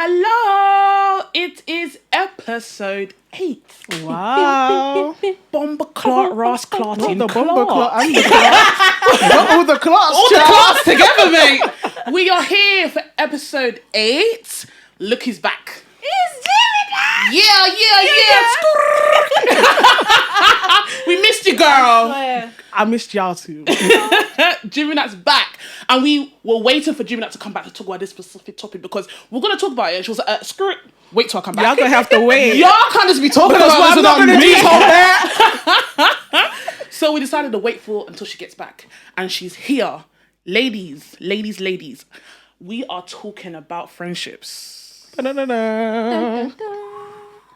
Hello, it is episode 8. Wow. Bomber clot, Ross clotting. The bomber clot and the clot. Got all the clots. All the clots together, mate. We are here for episode 8. Look, he's back. It's Jimmy back. Yeah. We missed you, girl. I missed y'all too. Jimmy Nat's back. And we were waiting for Jimmy Nat to come back to talk about this specific topic because we're going to talk about it. She was like, screw it. Wait till I come back. Y'all gonna have to wait. Y'all can't just be talking Because about this I'm not without gonna me. So we decided to wait for until she gets back. And she's here. Ladies. We are talking about friendships.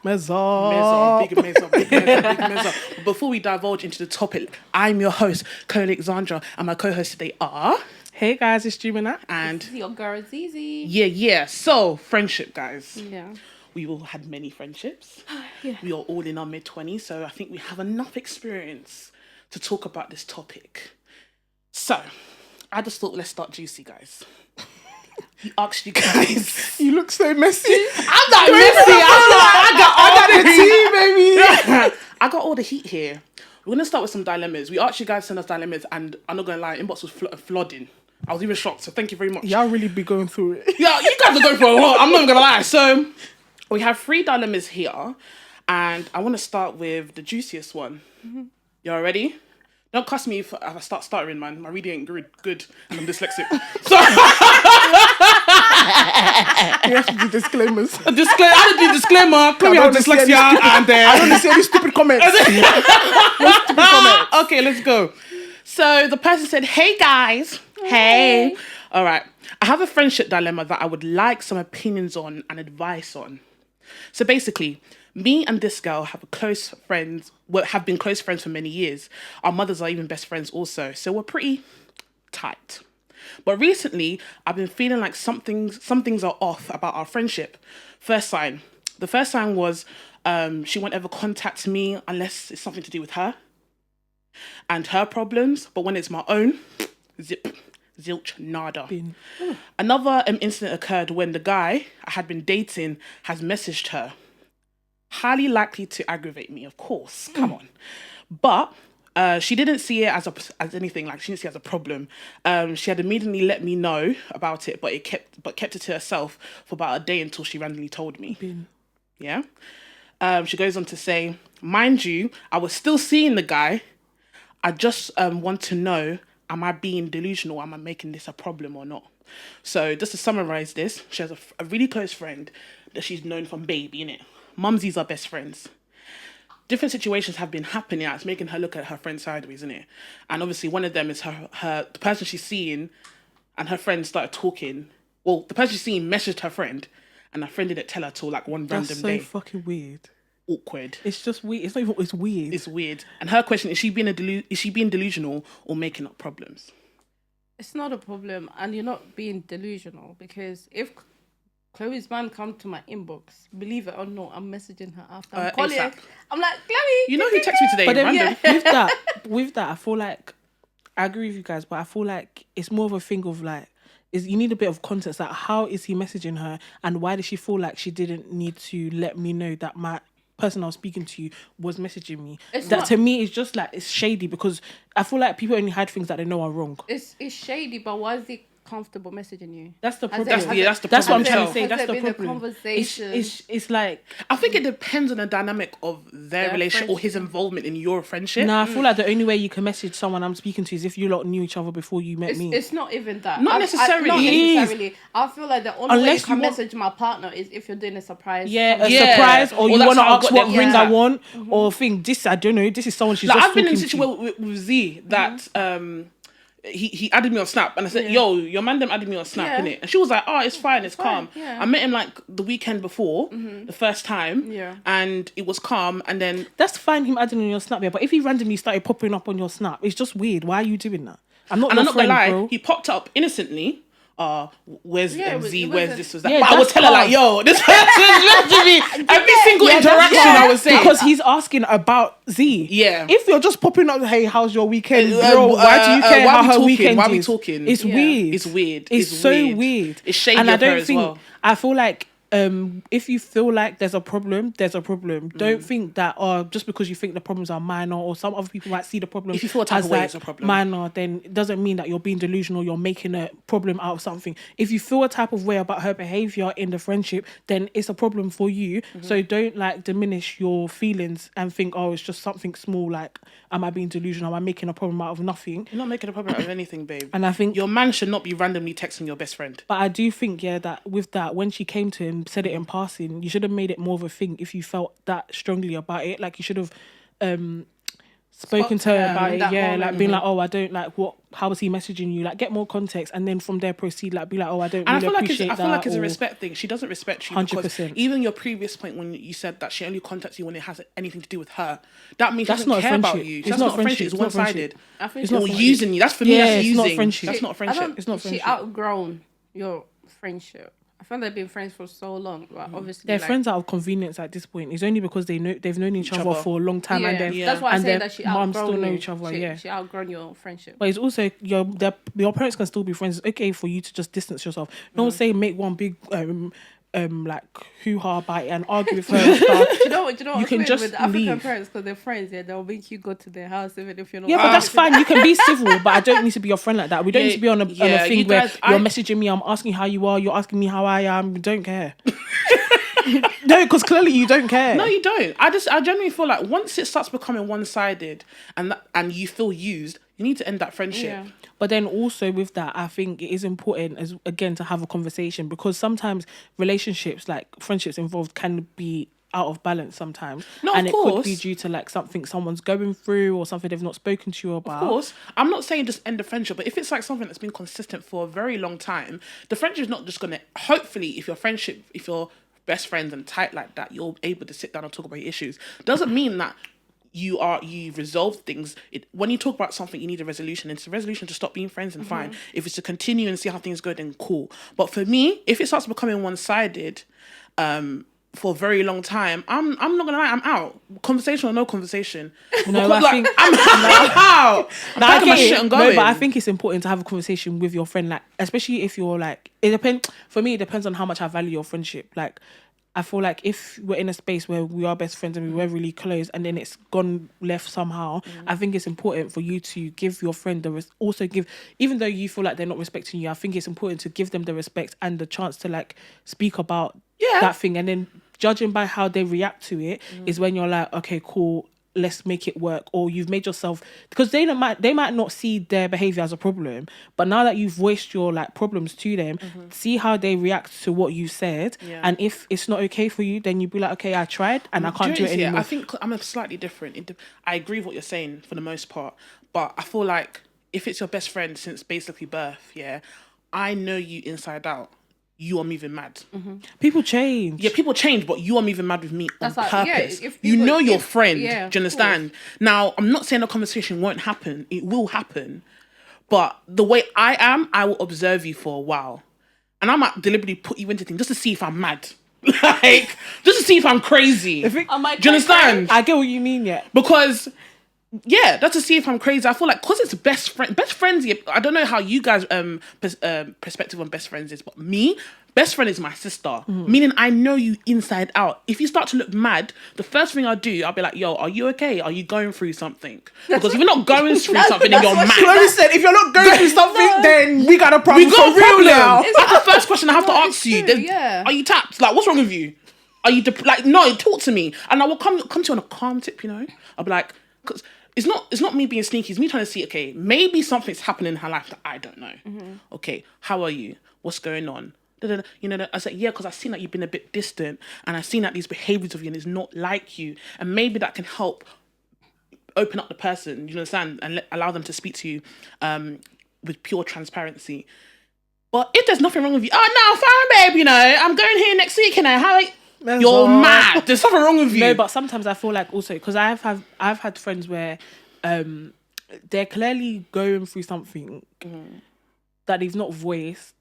Mezzo. Before we divulge into the topic, I'm your host, Alexandra, and my co-hosts today are... Hey guys, it's Jimmy Nat. And... This is your girl, Zizi. Yeah. So, friendship, guys. Yeah. We've all had many friendships. Yeah. We are all in our mid-20s, so I think we have enough experience to talk about this topic. So, I just thought, let's start juicy, guys. He asked you guys. You look so messy. I'm not messy. I got the tea, baby. I got all the heat here. We're going to start with some dilemmas. We asked you guys to send us dilemmas, and I'm not going to lie, inbox was flooding. I was even shocked, so thank you very much. Y'all really be going through it. Yeah, you guys are going for a lot. I'm not even going to lie. So, we have 3 dilemmas here, and I want to start with the juiciest one. Mm-hmm. Y'all ready? Don't cuss me if I start stuttering, man. My reading ain't good, and I'm dyslexic. So, You have to do disclaimers. I had to do disclaimer. Claim you have dyslexia, and I don't see any stupid comments. Okay, let's go. So the person said, "Hey guys, hey. All right. I have a friendship dilemma that I would like some opinions on and advice on. So basically, me and this girl have been close friends for many years. Our mothers are even best friends also, so we're pretty tight. But recently, I've been feeling like some things are off about our friendship. The first sign was she won't ever contact me unless it's something to do with her and her problems. But when it's my own, zilch, nada. Another incident occurred when the guy I had been dating has messaged her. Highly likely to aggravate me, of course. Come on. But she didn't see it as anything, like she didn't see it as a problem. She had immediately let me know about it, but kept it to herself for about a day until she randomly told me. Yeah. She goes on to say, mind you, I was still seeing the guy. I just want to know, am I being delusional? Am I making this a problem or not? So just to summarize this, she has a really close friend that she's known from baby, innit? Mumsies are best friends. Different situations have been happening. It's making her look at her friend sideways, isn't it? And obviously one of them is the person she's seeing, and her friend started talking. Well, the person she's seeing messaged her friend, and her friend didn't tell her till like one random day. That's so fucking weird. Awkward. It's just weird. It's not even. It's weird. It's weird. And her question is she being delusional or making up problems? It's not a problem, and you're not being delusional, because if Chloe's man come to my inbox, believe it or not, I'm messaging her after. I'm calling her. I'm like, Chloe. You know who texted me today? But then, random. with that, I feel like I agree with you guys, but I feel like it's more of a thing of like, you need a bit of context. Like, how is he messaging her, and why did she feel like she didn't need to let me know that my person I was speaking to was messaging me? To me, it's just like, it's shady, because I feel like people only hide things that they know are wrong. It's shady, but why is he comfortable messaging you? That's the problem. That's the That's what I'm problem. trying to say. That's the problem. Conversation. It's like, I think it depends on the dynamic of their relationship or his involvement in your friendship. I feel like the only way you can message someone I'm speaking to is if you lot knew each other before you met me. It's not even that. Not necessarily. I feel like the only way you can message my partner is if you're doing a surprise. Surprise, or you want to ask what ring I want, or think this, I don't know, this is someone she's like, just I've been in a talking situation with Z that he added me on Snap, and I said, yo, your man them added me on Snap, innit? And she was like, oh, it's fine, it's calm. Yeah. I met him like the weekend before, the first time, and it was calm, and then... That's fine, him adding on your Snap, but if he randomly started popping up on your Snap, it's just weird. Why are you doing that? I'm not gonna lie, bro. He popped up innocently. Where's MZ? Where's this? Was that? Yeah, but I would tell her like, yo, this person's messaging me. Every single interaction I would say. Because he's asking about Z. Yeah. If you're just popping up, hey, how's your weekend? Bro, why do you care how her weekend is? Why are we talking? It's weird. It's weird. It's so weird. It's shady and I of her don't as think, well. I feel like if you feel like there's a problem, there's a problem. Don't think that just because you think the problems are minor, or some other people might see the problem If you feel a type as of way, like it's a problem. minor, then it doesn't mean that you're being delusional, you're making a problem out of something. If you feel a type of way about her behavior in the friendship, then it's a problem for you. So don't like diminish your feelings and think, oh, it's just something small, like, am I being delusional, am I making a problem out of nothing? You're not making a problem out of anything, babe. And I think your man should not be randomly texting your best friend. But I do think, that with that, when she came to him, said it in passing, you should have made it more of a thing if you felt that strongly about it. Like, you should have spoken to her about it, like being like, oh, I don't like how was he messaging you? Like, get more context, and then from there proceed, like, be like, oh, I don't really appreciate that. I feel like it's a respect thing. She doesn't respect you 100%. because even your previous point when you said that she only contacts you when it has anything to do with her, that means That's she doesn't not a care about friendship. you. It's That's not not friendship. friendship. It's one-sided. I think It's not Or friendship. using you. That's for me. That's it's using. not friendship. That's not friendship. It's not friendship. She outgrown your friendship. I feel they've been friends for so long, but obviously They're friends out of convenience at this point. It's only because they've known each other for a long time, and then that's why I say that she moms outgrown still know you. each other. She outgrown your friendship. But it's also your parents can still be friends. It's okay for you to just distance yourself. Don't say make one big like hoo-ha about it and argue with her and stuff. Do you know what? You can just with African leave. parents, because they're friends. Yeah, they'll make you go to their house even if you're not. Yeah, but that's fine. You can be civil, but I don't need to be your friend like that. We don't need to be on a thing where you're messaging me, I'm asking how you are, you're asking me how I am. We don't care. No, because clearly you don't care. No, you don't. I genuinely feel like once it starts becoming one-sided and you feel used, you need to end that friendship. Yeah. But then also with that, I think it is important to have a conversation, because sometimes relationships, like friendships involved, can be out of balance sometimes. No, and of it course. could be due to like something someone's going through or something they've not spoken to you about. Of course. I'm not saying just end the friendship, but if it's like something that's been consistent for a very long time, the friendship is not just going to, hopefully, if you're best friends and tight like that, you're able to sit down and talk about your issues. Doesn't mean that you've resolved things. When you talk about something, you need a resolution. It's a resolution to stop being friends and fine. If it's to continue and see how things go, then cool. But for me, if it starts becoming one-sided, for a very long time, I'm not gonna lie, I'm out. Conversation or no conversation. No, Because, I think I'm out. I'm packing my shit and going. No, but I think it's important to have a conversation with your friend, like, especially if you're like, for me, it depends on how much I value your friendship. Like, I feel like if we're in a space where we are best friends and we were really close and then it's gone left somehow, I think it's important for you to give your friend even though you feel like they're not respecting you, I think it's important to give them the respect and the chance to like speak about that thing. And then judging by how they react to it is when you're like, okay, cool, let's make it work. Or you've made yourself, because they might not see their behavior as a problem, but now that you've voiced your like problems to them, see how they react to what you said. And if it's not okay for you, then you be like, okay, I tried and I can't do it anymore. I think I'm slightly different. I agree with what you're saying for the most part, but I feel like if it's your best friend since basically birth, I know you inside out. You are moving mad. People change. Yeah, people change, but you are moving mad with me on purpose. You know your friend. Do you of understand? Now, I'm not saying the conversation won't happen. It will happen. But the way I am, I will observe you for a while. And I might deliberately put you into things just to see if I'm mad. Like, just to see if I'm crazy. Do you understand? I get what you mean, yeah. Because... yeah, that's to see if I'm crazy. I feel like because it's best friends. Yeah, I don't know how you guys perspective on best friends is, but me, best friend is my sister. Meaning I know you inside out. If you start to look mad, the first thing I'll do, I'll be like, "Yo, are you okay? Are you going through something?" Because if you're not going through something, then you're mad. Chloe said, if you're not going through something, then we got a problem. We got a problem. Now. That's the first question I have to ask you. True, yeah. Are you tapped? Like, what's wrong with you? Are you no? Talk to me, and I will come to you on a calm tip. You know, I'll be like, because. It's not me being sneaky. It's me trying to see, okay, maybe something's happening in her life that I don't know. Okay, how are you? What's going on? You know, I said, yeah, because I've seen that you've been a bit distant and I've seen that these behaviours of you and it's not like you. And maybe that can help open up the person, you understand, and allow them to speak to you with pure transparency. But if there's nothing wrong with you, oh, no, fine, babe, you know, I'm going here next week, you know, how you're mad. There's something wrong with you. No, but sometimes I feel like also, because I've had friends where they're clearly going through something that they've not voiced,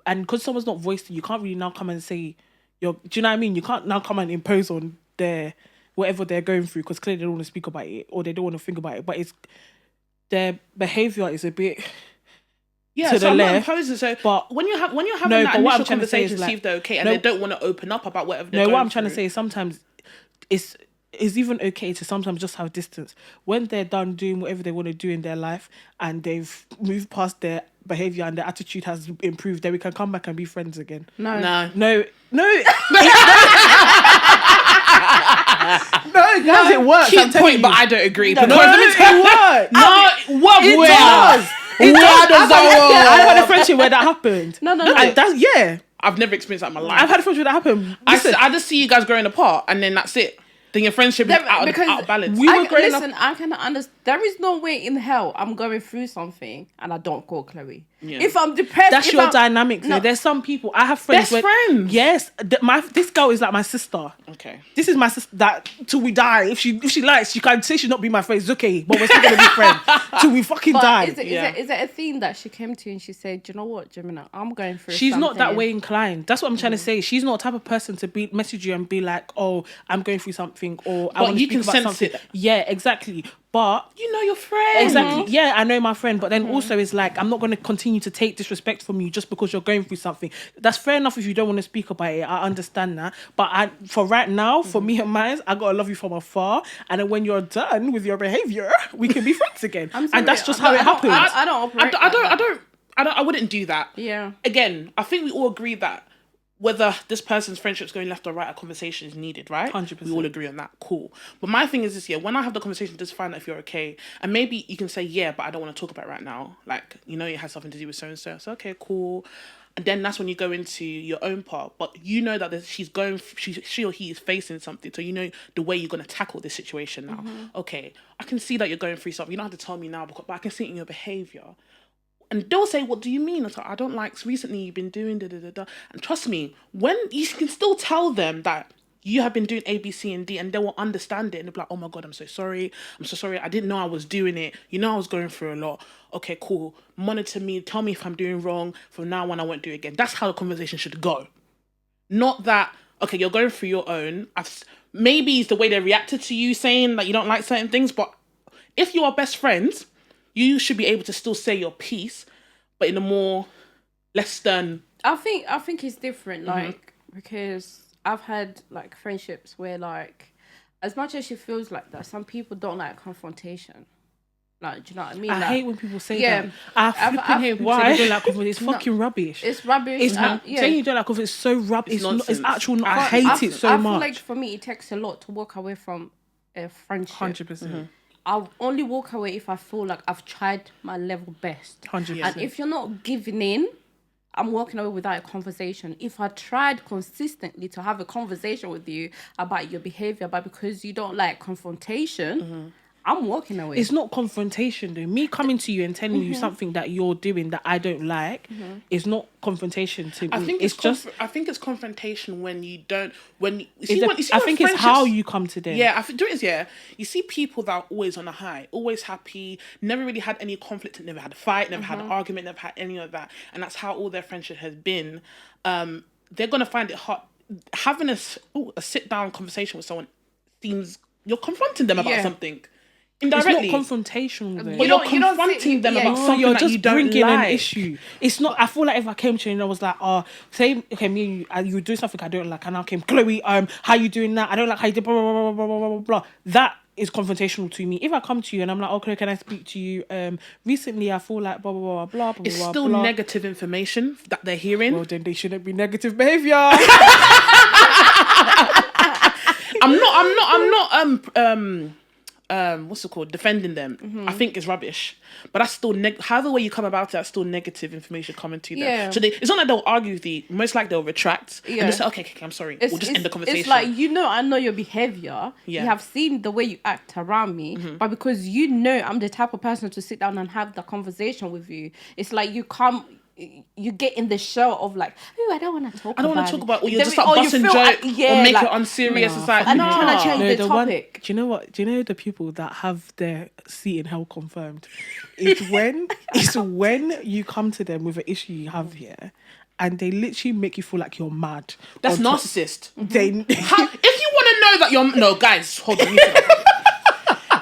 and because someone's not voiced it, you can't really now come and say do you know what I mean? You can't now come and impose on their whatever they're going through, because clearly they don't want to speak about it or they don't want to think about it. But it's their behavior is a bit Yeah, to so the I'm left. not opposing. So, but when you're having no, that but what I'm initial trying to say is conversation, see like, if they're okay, and no, they don't want to open up about whatever they're no, going what I'm trying to through. say is sometimes it's even okay to sometimes just have distance when they're done doing whatever they want to do in their life and they've moved past their behavior and their attitude has improved. Then we can come back and be friends again. No. No, it doesn't work. Cute point, but I don't agree. No, Because it works. No, what? It Where? does. It Where does. does that I've work? had a friendship where that happened. No. And that's, yeah. I've never experienced that in my life. I've had a friendship where that happened. I Listen, just see you guys growing apart, and then that's it. Then your friendship is out of balance. we were growing up. Listen, I can understand. There is no way in hell I'm going through something and I don't call Chloe. Yeah. If I'm depressed, That's your dynamic. No. There's some people. I have friends. Best friends. Yes, this girl is like my sister. Okay. This is my sister. That till we die. If she likes, she can say she's not be my friend. It's okay, but we're still gonna be friends till we fucking die. Is it a theme that she came to you and she said, "Do you know what, Gemina? I'm going through." She's not that something." way inclined. That's what I'm trying to say. She's not the type of person to be message you and be like, "Oh, I'm going through something," or "I want to you speak can about sense something." it. Yeah, exactly. But You know your friend. exactly, yeah, I know my friend. But then also, it's like I'm not going to continue to take disrespect from you just because you're going through something. That's fair enough if you don't want to speak about it. I understand that. But for right now, for me and mine, I gotta love you from afar. And then when you're done with your behavior, we can be friends again. I'm sorry, And that's just how it happens. I don't operate. I wouldn't do that. Yeah. Again, I think we all agree that whether this person's friendship's going left or right, a conversation is needed, right? 100%. We all agree on that. Cool. But my thing is this, yeah, when I have the conversation, just find out if you're okay. And maybe you can say, yeah, but I don't want to talk about it right now. Like, you know, it has something to do with so-and-so. So, okay, cool. And then that's when you go into your own part. But you know that she or he is facing something. So you know the way you're going to tackle this situation now. Okay, I can see that you're going through something. You don't have to tell me now, but I can see it in your behaviour. And they'll say, what do you mean? It's like, I don't like, recently you've been doing da-da-da-da. And trust me, when you can still tell them that you have been doing A, B, C, and D, and they will understand it. And they'll be like, oh my God, I'm so sorry. I didn't know I was doing it. You know, I was going through a lot. Okay, cool. Monitor me. Tell me if I'm doing wrong. From now on, I won't do it again. That's how the conversation should go. Not that, okay, you're going through your own. Maybe it's the way they reacted to you saying that you don't like certain things. But if you are best friends, you should be able to still say your piece, but in a more less stern. I think it's different, like, because I've had like friendships where, like, as much as she feels like that, some people don't like confrontation. Like, do you know what I mean? I like, hate when people say yeah, that. I flipping hate when people say they don't like confidence. It's fucking rubbish. It's rubbish. It's yeah. saying you don't like confidence is so rubbish. It's nonsense. It's actual. I hate it so much. I feel like for me, it takes a lot to walk away from a friendship. 100%. I'll only walk away if I feel like I've tried my level best. 100%. And if you're not giving in, I'm walking away without a conversation. If I tried consistently to have a conversation with you about your behavior, but because you don't like confrontation, I'm walking away. It's not confrontation though. Me coming to you and telling you something that you're doing that I don't like is not confrontation to me. I think I think it's confrontation when you don't. I think it's how you come to them. Yeah, I think you see people that are always on a high, always happy, never really had any conflict, never had a fight, never had an argument, never had any of that, and that's how all their friendship has been. They're gonna find it hard having a sit down conversation with someone. Seems you're confronting them about something. Indirectly. It's not confrontational though. You're confronting them about something you're that just you don't bringing like. an issue. It's not. I feel like if I came to you and I was like, say, okay, me and you were doing something I don't like, and I came, Chloe, how you doing that? I don't like how you did blah blah blah blah blah blah blah. That is confrontational to me. If I come to you and I'm like, okay, can I speak to you? Recently I feel like blah blah blah blah blah. It's blah, still blah. negative information that they're hearing. Well, then they shouldn't be negative behavior. I'm not what's it called? Defending them. I think it's rubbish. But that's still however way you come about it, that's still negative information coming to them. Yeah. So it's not like they'll argue with you. Most likely they'll retract and they say, okay, I'm sorry. We'll just end the conversation. It's like, I know your behavior. Yeah. You have seen the way you act around me, but because you know I'm the type of person to sit down and have the conversation with you, it's like you get in the shell of like, I don't want to talk about, or you just start busting jokes or make it unserious. It's like, I'm trying to change the topic. Do you know what? Do you know the people that have their seat in hell confirmed? It's when you come to them with an issue you have here, and they literally make you feel like you're mad. That's narcissist. They if you want to know that you're guys, hold on.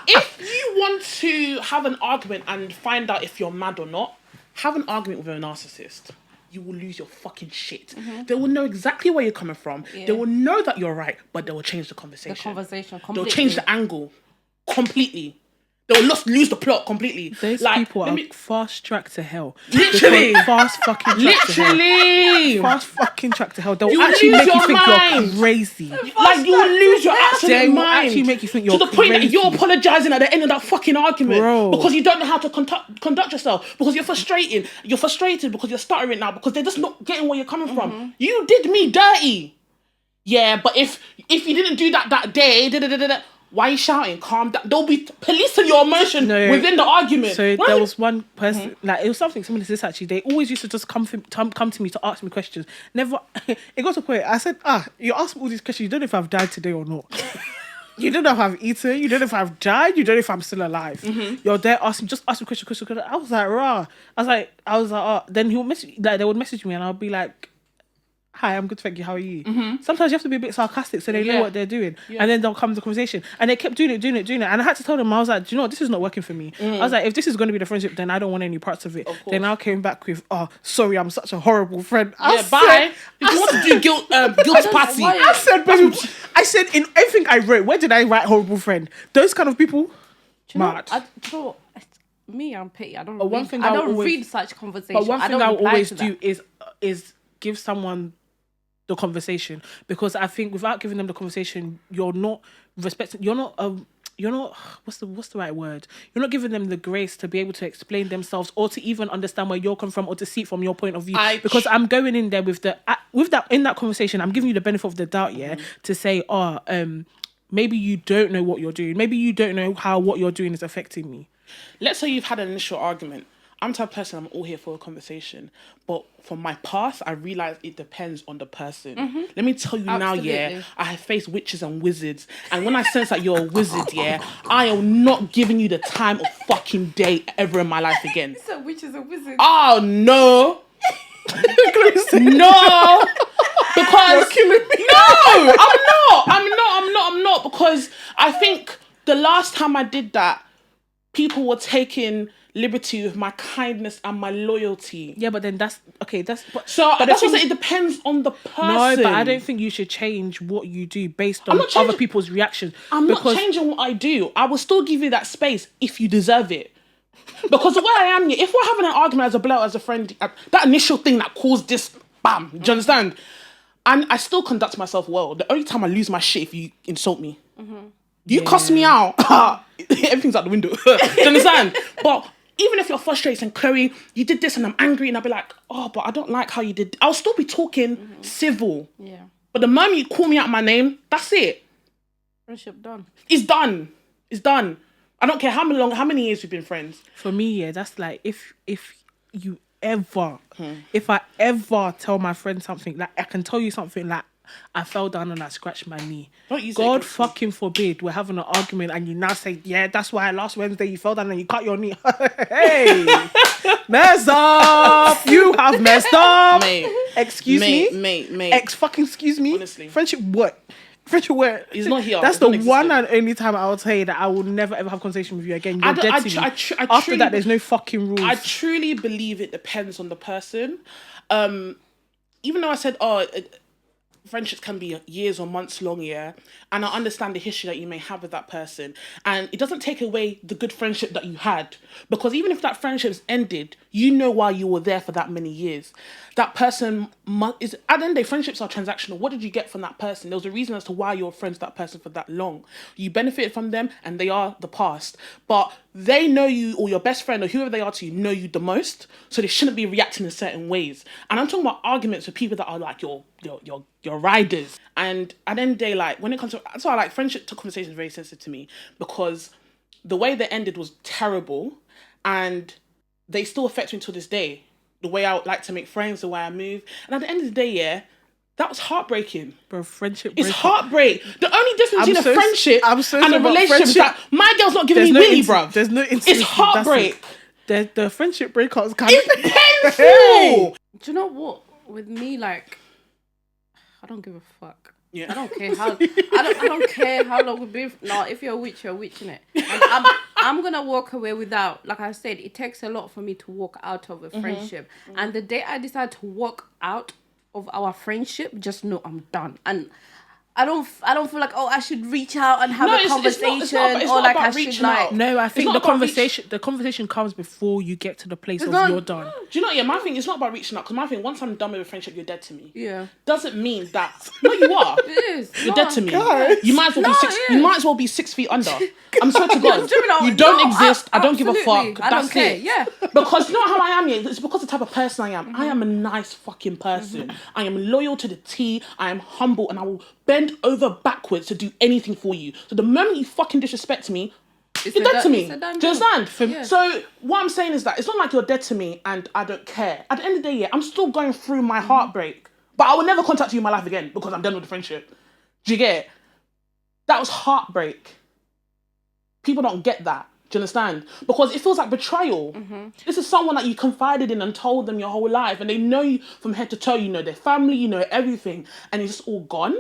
If you want to have an argument and find out if you're mad or not, have an argument with a narcissist, you will lose your fucking shit. They will know exactly where you're coming from. Yeah. They will know that you're right, but they will change the conversation. Completely. They'll change the angle completely. They'll lose the plot completely. Those people are fast track to hell. Literally. Fast fucking track to hell. Literally. Fast fucking track to hell. They'll You actually lose make you your think mind. you're crazy. Like, you will lose your absolute They will mind. actually make you think you're to the point crazy. that you're apologizing at the end of that fucking argument. Bro. Because you don't know how to conduct yourself. Because you're frustrated. You're frustrated because you're stuttering now. Because they're just not getting where you're coming from. You did me dirty. Yeah, but if you didn't do that day, why are you shouting? Calm down. They'll be policing your emotion within the argument. So there was one person, like, it was something similar to this actually. They always used to just come to me to ask me questions. Never, it got to a point, I said, you ask me all these questions, you don't know if I've died today or not. You don't know if I've eaten, you don't know if I've died, you don't know if I'm still alive. You're there asking, just ask me question. I was like, rah. I was like, oh. Then they would message me and I'll be like, hi, I'm good, thank you, how are you? Sometimes you have to be a bit sarcastic so they know what they're doing. And then they'll come to the conversation. And they kept doing it. And I had to tell them, I was like, do you know what, this is not working for me. I was like, if this is going to be the friendship, then I don't want any parts of it. Then I came back with, sorry, I'm such a horrible friend. Bye. If you want to do guilt party. I said, in everything I wrote, where did I write horrible friend? Those kind of people, mad. Me, I'm petty. I don't read such conversations. But one thing I will always do is give someone the conversation, because I think without giving them the conversation, you're not respecting. You're not. What's the right word? You're not giving them the grace to be able to explain themselves or to even understand where you're coming from or to see it from your point of view. Because I'm going in there with that conversation. I'm giving you the benefit of the doubt, to say, maybe you don't know what you're doing. Maybe you don't know how what you're doing is affecting me. Let's say you've had an initial argument. I'm the type of person, I'm all here for a conversation. But from my past, I realise it depends on the person. Let me tell you now, I have faced witches and wizards. And when I sense that you're a wizard, I am not giving you the time of fucking day ever in my life again. So witches and wizards? Oh, no. No. Because... You're killing me. No, I'm not. Because I think the last time I did that, people were taking liberty with my kindness and my loyalty. Yeah, but then that's okay. That's what it depends on the person. No, but I don't think you should change what you do based on other people's reactions. I'm not changing what I do. I will still give you that space if you deserve it. Because the way I am, if we're having an argument as a bloke, as a friend, that initial thing that caused this, bam, do you understand? And I still conduct myself well. The only time I lose my shit if you insult me. You cuss me out, everything's out the window. Do you understand? But even if you're frustrated and Chloe, you did this and I'm angry, and I'll be like, but I don't like how you did. I'll still be talking civil. Yeah. But the moment you call me out my name, that's it. Friendship done. It's done. I don't care how many years we've been friends. For me, that's like if you ever, if I ever tell my friend something, like I can tell you something like, I fell down and I scratched my knee. God fucking forbid we're having an argument and you now say, yeah, that's why last Wednesday you fell down and you cut your knee. Hey, mess up. You have messed up. Mate. Excuse me? Mate. Fucking excuse me? Honestly. Friendship what? Friendship where? He's not here. That's the one and only time I will tell you that I will never ever have a conversation with you again. You're dead to me. After that, there's no fucking rules. I truly believe it depends on the person. Even though I said, friendships can be years or months long, and I understand the history that you may have with that person, and it doesn't take away the good friendship that you had, because even if that friendship's ended, you know why you were there for that many years. That person is, at the end of the day, friendships are transactional. What did you get from that person? There was a reason as to why you were friends with that person for that long. You benefited from them and they are the past, but they know you, or your best friend or whoever they are to you know you the most, so they shouldn't be reacting in certain ways. And I'm talking about arguments with people that are like your riders. And at the end of the day, like when it comes to, that's why friendship conversation is very sensitive to me, because the way they ended was terrible and they still affect me to this day. The way I would like to make friends, the way I move. And at the end of the day, that was heartbreaking. Bro, friendship. It's heartbreak. The only difference between a friendship and a relationship is that my girl's not giving me willy, bruv. There's no intimacy. It's heartbreak. The friendship breakups kind it's painful. Do you know what? With me, like, I don't give a fuck. Yeah. I don't care how I don't care how long we've been. No, if you're a witch, you're a witch, innit? And I'm gonna walk away without, like I said, it takes a lot for me to walk out of a friendship. And the day I decide to walk out of our friendship, just know I'm done. And I don't feel like, oh, I should reach out and have a conversation, it's not or like about I should reaching like. out. No, I think not the about conversation comes before you get to the place of not- you're done. Do you know? Yeah, my thing is not about reaching out, because my thing, once I'm done with a friendship, you're dead to me. Yeah. Doesn't mean that. No, you are. It is. You're dead to me. Guys. You might as well be six. it You is. might as well be 6 feet under. I'm swear to God. No, You don't no, exist. I don't give a absolutely. fuck. I don't That's care. it. Yeah. Because you know how I am. Yeah, it's because of the type of person I am. I am a nice fucking person. I am loyal to the T. I am humble, and I will bend over backwards to do anything for you. So the moment you fucking disrespect me, you're dead to me. Do you understand? Yeah. So what I'm saying is that it's not like you're dead to me and I don't care. At the end of the day, yeah, I'm still going through my heartbreak, but I will never contact you in my life again because I'm done with the friendship. Do you get it? That was heartbreak. People don't get that. Do you understand? Because it feels like betrayal. This is someone that you confided in and told them your whole life, and they know you from head to toe. You know their family, you know everything, and it's just all gone.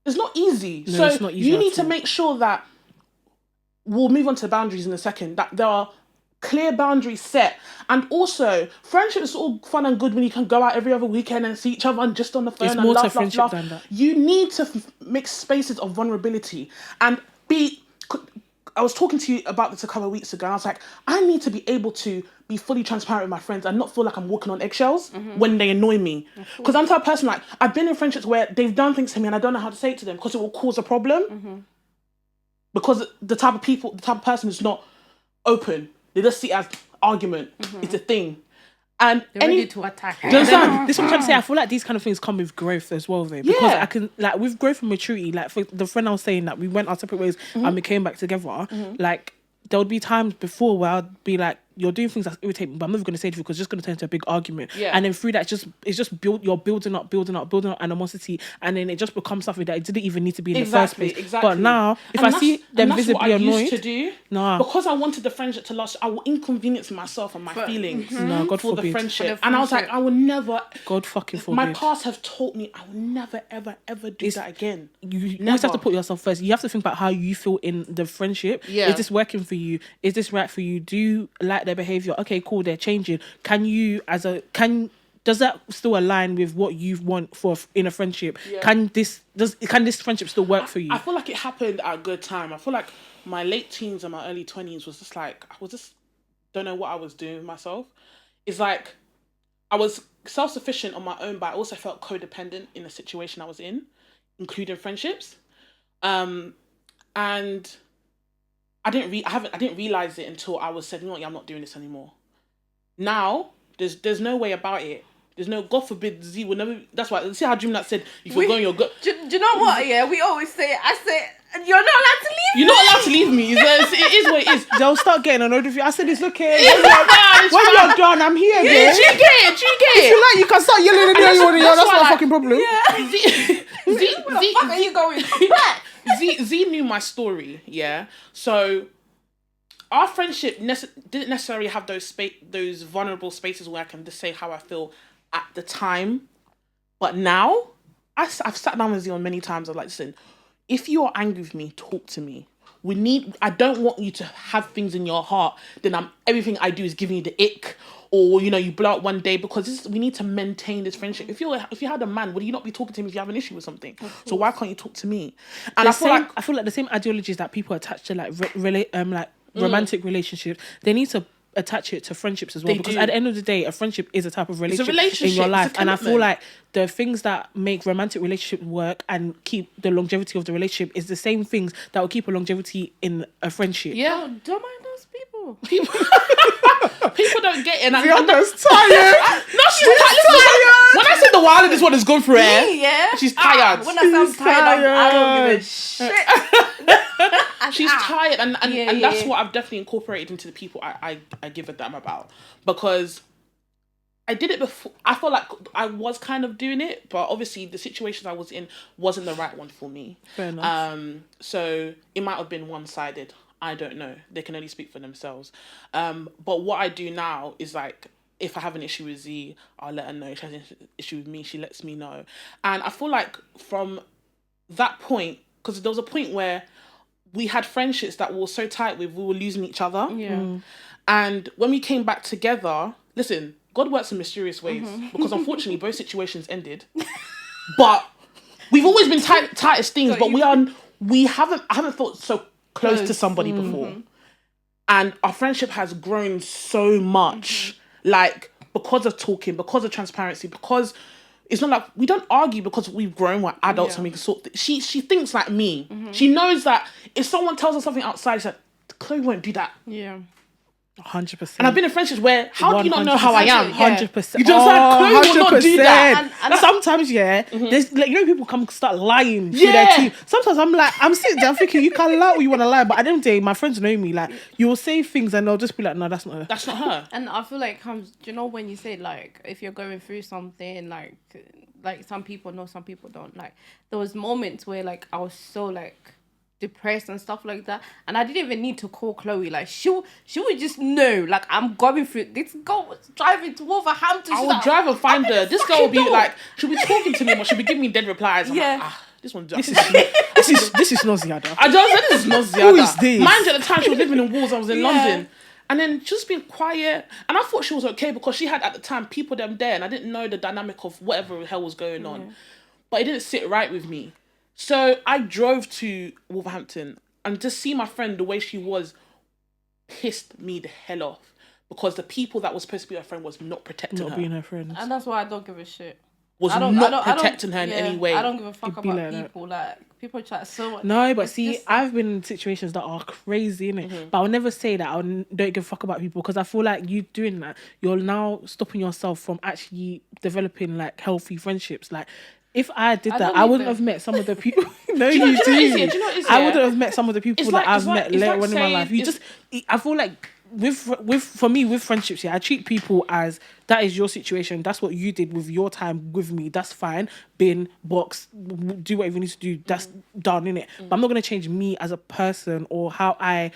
It's not easy. No, So it's not easy you at need to all. make sure that, we'll move on to boundaries in a second, that there are clear boundaries set. And also, friendship is all fun and good when you can go out every other weekend and see each other and just on the phone It's and more to laugh, friendship laugh. than that. You need to make spaces of vulnerability and be... I was talking to you about this a couple of weeks ago, and I was like, I need to be able to be fully transparent with my friends and not feel like I'm walking on eggshells when they annoy me. Because I'm the type of person, like, I've been in friendships where they've done things to me and I don't know how to say it to them because it will cause a problem. Because the type of person is not open. They just see it as argument. It's a thing. And They're ready to attack. Do you understand? This is what I'm trying to say. I feel like these kind of things come with growth as well, though. Because Yeah. I can, like, with growth and maturity, like, for the friend I was saying that we went our separate ways and we came back together, like, there would be times before where I'd be like, you're doing things that's irritating, but I'm never going to say it to you because it's just going to turn into a big argument. Yeah. And then through that, it's just you're building up animosity, and then it just becomes something that it didn't even need to be in the first place. Exactly. But now, if And I see them that's what visibly I annoyed, used to do. Nah. Because I wanted the friendship to last, I will inconvenience myself and my feelings No, God for the forbid. friendship. For the And I was like, friendship. I will never... God fucking forbid. My past have taught me I will never, ever, ever do that again. You always have to put yourself first. You have to think about how you feel in the friendship. Yeah. Is this working for you? Is this right for you? Do you like their behavior? Okay, cool, they're changing. Does that still align with what you want in a friendship? Yeah. Can this friendship still work for you? I feel like it happened at a good time. I feel like my late teens and my early 20s was just like, I was just, don't know what I was doing with myself. It's like, I was self-sufficient on my own, but I also felt codependent in the situation I was in, including friendships. And I didn't realize it until I was said, you know what, yeah, I'm not doing this anymore. Now, there's no way about it. There's no, God forbid, Z will never... That's why, see how Dreamnat said, if you're going, you're good. Do you know what? Yeah, we always say, I say, you're not allowed to leave. You're not allowed to leave me. It is what it is. They'll start getting annoyed with you. I said, it's okay. It's When fine. you're done, I'm here Do again. you get it? Do you get If it? you like, you can start yelling at me. You want to yell. That's why, not a like, fucking problem. Where the fuck are you going? Come back. Z knew my story, yeah? So our friendship didn't necessarily have those vulnerable spaces where I can just say how I feel at the time. But now, I've sat down with Zion many times. I'm like, listen, if you are angry with me, talk to me. I don't want you to have things in your heart. Then everything I do is giving you the ick. Or, you blow out one day, because we need to maintain this friendship. If you had a man, would you not be talking to him if you have an issue with something? So why can't you talk to me? And I feel like the same ideologies that people attach to romantic relationships, they need to attach it to friendships as well. Because at the end of the day, a friendship is a type of relationship in your life. And I feel like the things that make romantic relationships work and keep the longevity of the relationship is the same things that will keep a longevity in a friendship. Yeah. Don't mind those people. People don't get it. Rihanna's tired. No, she's tired. When I said the wild, this one is good for her. Yeah. She's tired. When I sound tired, I don't give a shit. She's tired, and Yeah, that's yeah. what I've definitely incorporated into the people I give a damn about, because I did it before. I felt like I was kind of doing it, but obviously the situations I was in wasn't the right one for me. Fair enough. So it might have been one-sided. I don't know. They can only speak for themselves. But what I do now is, like, if I have an issue with Z, I'll let her know. If she has an issue with me, she lets me know. And I feel like from that point, because there was a point where we had friendships that we were so tight with, we were losing each other. Yeah. And when we came back together, listen, God works in mysterious ways, because unfortunately both situations ended. But we've always been tight as things, but I haven't felt so close to somebody before. And our friendship has grown so much, like, because of talking, because of transparency, because it's not like we don't argue because we've grown, we're adults and we can sort. She thinks like me. She knows that if someone tells her something outside, she's like, Chloe won't do that. Yeah. 100%. And I've been in friendships where, how do you not know how I am? 100%. You just like, Chloe will not do that. And sometimes, there's like, people come start lying through their teeth. Sometimes I'm sitting there thinking, you can lie what you want to lie, but at the end of the day, my friends know me. Like, you will say things and they'll just be like, no, that's not her. That's not her. And I feel like do you know when you say, like, if you're going through something, like some people know, some people don't. Like, there was moments where, like, I was so, like, depressed and stuff like that, and I didn't even need to call Chloe. Like, she would just know, like, I'm going through. This girl was driving to Wolverhampton. I would drive and find her. This girl will be like, she'll be talking to me, but she'll be giving me dead replies. I'm like, this one's this is Noziada. I just said this is Noziada. Who is this? Mind you, at the time she was living in Wolves, I was in London. And then just being quiet. And I thought she was okay because she had at the time people them there, and I didn't know the dynamic of whatever the hell was going on. But it didn't sit right with me. So I drove to Wolverhampton, and to see my friend the way she was pissed me the hell off, because the people that was supposed to be her friend was not protecting her. Not being her friend. And that's why I don't give a shit. Was not protecting her in any way. I don't give a fuck about like people. Like, people chat so much. No, but see, I've been in situations that are crazy, innit? But I'll never say that I don't give a fuck about people, because I feel like you doing that, you're now stopping yourself from actually developing, like, healthy friendships. Like, if I did that, I wouldn't have met some of the people. No, you do. I wouldn't have met some of the people that I've met later on in my life. I feel like for me with friendships, I treat people as, that is your situation. That's what you did with your time with me. That's fine. Bin, box, do whatever you need to do. That's done, innit? But I'm not gonna change me as a person or how I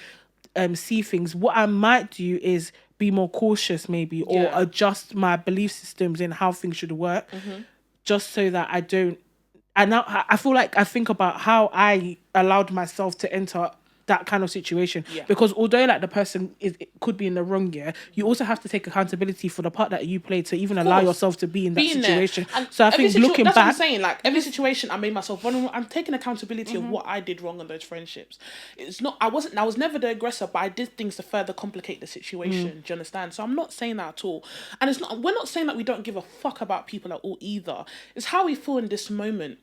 see things. What I might do is be more cautious, maybe, or adjust my belief systems in how things should work. Just so that I don't... And now I feel like I think about how I allowed myself to enter that kind of situation. Because although, like, the person could be in the wrong, you also have to take accountability for the part that you played to even allow yourself to be in that situation. So I think looking back... That's what I'm saying. Like, every situation I made myself vulnerable. I'm taking accountability of what I did wrong in those friendships. It's not... I was never the aggressor, but I did things to further complicate the situation. Do you understand? So I'm not saying that at all. And it's not... We're not saying that we don't give a fuck about people at all either. It's how we feel in this moment.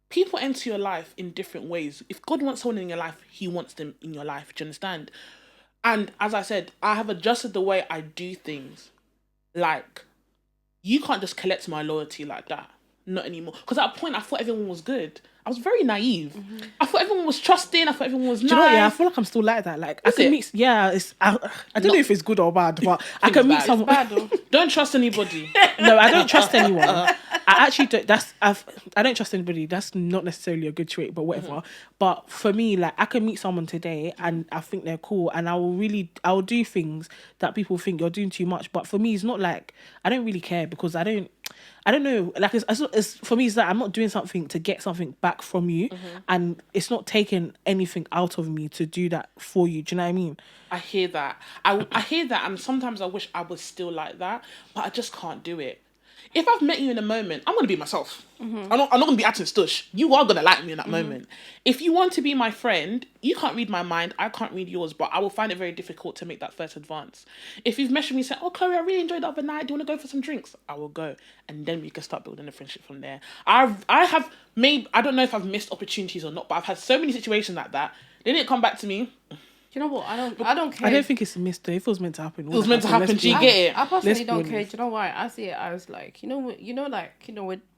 People enter your life in different ways. If God wants someone in your life, he wants them in your life. Do you understand? And as I said, I have adjusted the way I do things. Like, you can't just collect my loyalty like that. Not anymore. Because at a point, I thought everyone was good. I was very naive. I thought everyone was trusting. I thought everyone was nice. Do you know what? I feel like I'm still like that. Like, I can meet... Yeah, I don't know if it's good or bad, but I can meet someone... It's bad, though. Don't trust anybody. No, I don't trust anyone. I actually don't... I don't trust anybody. That's not necessarily a good trait, but whatever. But for me, like, I can meet someone today and I think they're cool, and I will do things that people think you're doing too much. But for me, it's not like... I don't really care, because I don't know. Like, it's for me, it's like I'm not doing something to get something back from you, and it's not taking anything out of me to do that for you. Do you know what I mean? I hear that. I hear that, and sometimes I wish I was still like that, but I just can't do it. If I've met you in a moment, I'm going to be myself. I'm not going to be acting stush. You are going to like me in that moment. If you want to be my friend, you can't read my mind. I can't read yours, but I will find it very difficult to make that first advance. If you've messaged me and said, oh, Chloe, I really enjoyed the other night. Do you want to go for some drinks? I will go. And then we can start building a friendship from there. I don't know if I've missed opportunities or not, but I've had so many situations like that. They didn't come back to me. Do you know what? I don't care. I don't think it's a mistake. If it was meant to happen, it was meant to happen. Do you get it? I personally don't care. Do you know why? I see it as like,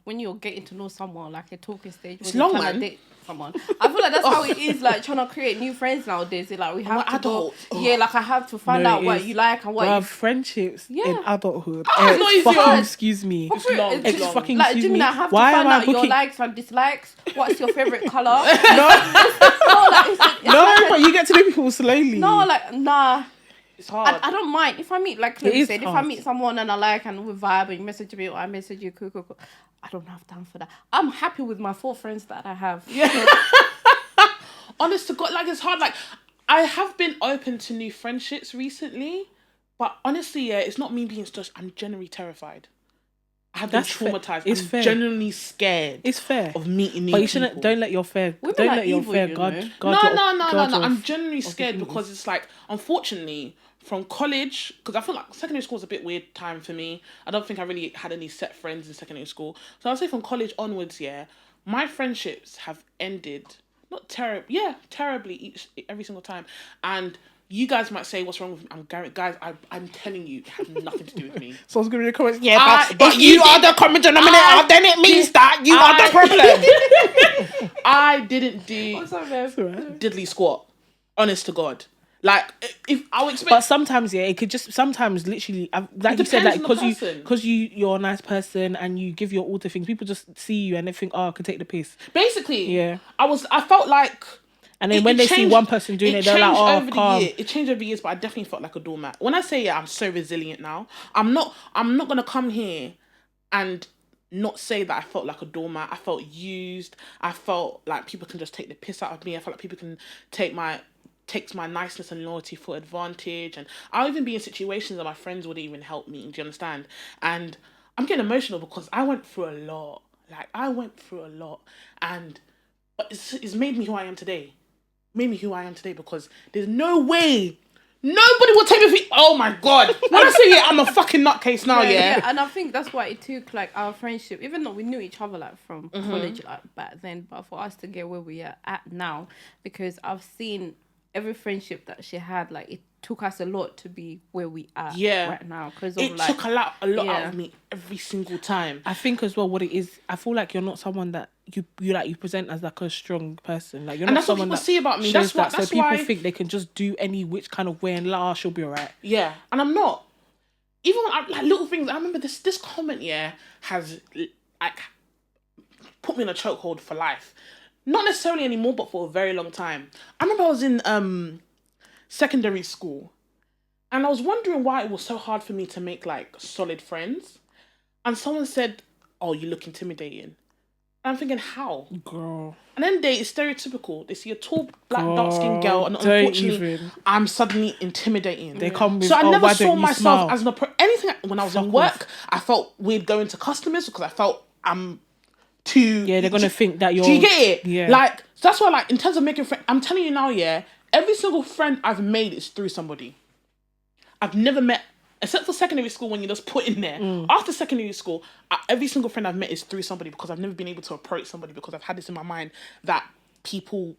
when you're getting to know someone, like a talking stage. It's long, man. Date someone. I feel like that's how it is. Like, trying to create new friends nowadays. It's like we have to go. Yeah, like I have to find out what you like and what. You... friendships in adulthood. It's not easy. Excuse me. It's long. Fucking like, excuse me. I have to Why find am I out booking... your likes and dislikes? What's your favorite color? No, but you get to know people slowly. No, like, nah. It's hard. I don't mind if I meet, like It Chloe is said, if I hard. meet someone and I like and we vibe and you message me or I message you, cool. I don't have time for that. I'm happy with my 4 friends that I have. Yeah. Honest to God, like it's hard. Like I have been open to new friendships recently, but honestly, yeah, it's not me being stressed. I'm genuinely terrified. I have been That's fair. traumatized. It's I'm fair. genuinely scared. It's fair. Of meeting new But you people. shouldn't. Don't let your fear. Women Don't are let your evil, fear you guard. know. guard No. I'm your genuinely scared feelings. because it's like, unfortunately, from college, because I feel like secondary school was a bit weird time for me. I don't think I really had any set friends in secondary school. So I'll say from college onwards, yeah, my friendships have ended. Not terribly, terribly every single time. And you guys might say, what's wrong with me? Guys, I'm telling you, it has nothing to do with me. Someone's going to be in the comments. Yeah, but if you are the common denominator, then it means that you are the problem. I didn't do What's up, babe? diddly squat. Honest to God. Like, if I would expect... But sometimes, yeah, it could just sometimes literally, like you said, like because you're a nice person and you give your all to things, people just see you and they think, oh, I could take the piss. Basically, Yeah. I felt like... And then when they see one person doing it, they're like, oh, calm. It changed over the years, but I definitely felt like a doormat. When I say, yeah, I'm so resilient now, I'm not going to come here and not say that I felt like a doormat. I felt used. I felt like people can just take the piss out of me. I felt like people can takes my niceness and loyalty for advantage. And I'll even be in situations that my friends would even help me. Do you understand? And I'm getting emotional because I went through a lot. And but it's made me who I am today. Because there's no way nobody will take me. Oh my God. When I say yeah, I'm a fucking nutcase now, yeah. And I think that's why it took like our friendship, even though we knew each other like from college like back then, but for us to get where we are at now, because I've seen every friendship that she had, like it took us a lot to be where we are right now. Because it took a lot out of me every single time. I think as well what it is, I feel like you're not someone that you present as like a strong person. Like you're not someone that see about me. That's why people think they can just do any which kind of way and like, she'll be alright. Yeah, and I'm not. Even when like little things, I remember this comment has like put me in a chokehold for life. Not necessarily anymore, but for a very long time. I remember I was in secondary school and I was wondering why it was so hard for me to make like solid friends. And someone said, oh, you look intimidating. And I'm thinking, how? Girl. And then it's stereotypical. They see a tall, black, dark-skinned girl and unfortunately, I'm suddenly intimidating. They come with, so I never saw myself smile? as anything. When I was in work, I felt weird going to customers because I felt I'm too... Yeah, they're going to think that you're... Do you get it? Yeah. Like, so that's why, like, in terms of making friends, I'm telling you now, yeah, every single friend I've made is through somebody. I've never met, except for secondary school when you just put in there. After secondary school, every single friend I've met is through somebody because I've never been able to approach somebody because I've had this in my mind that people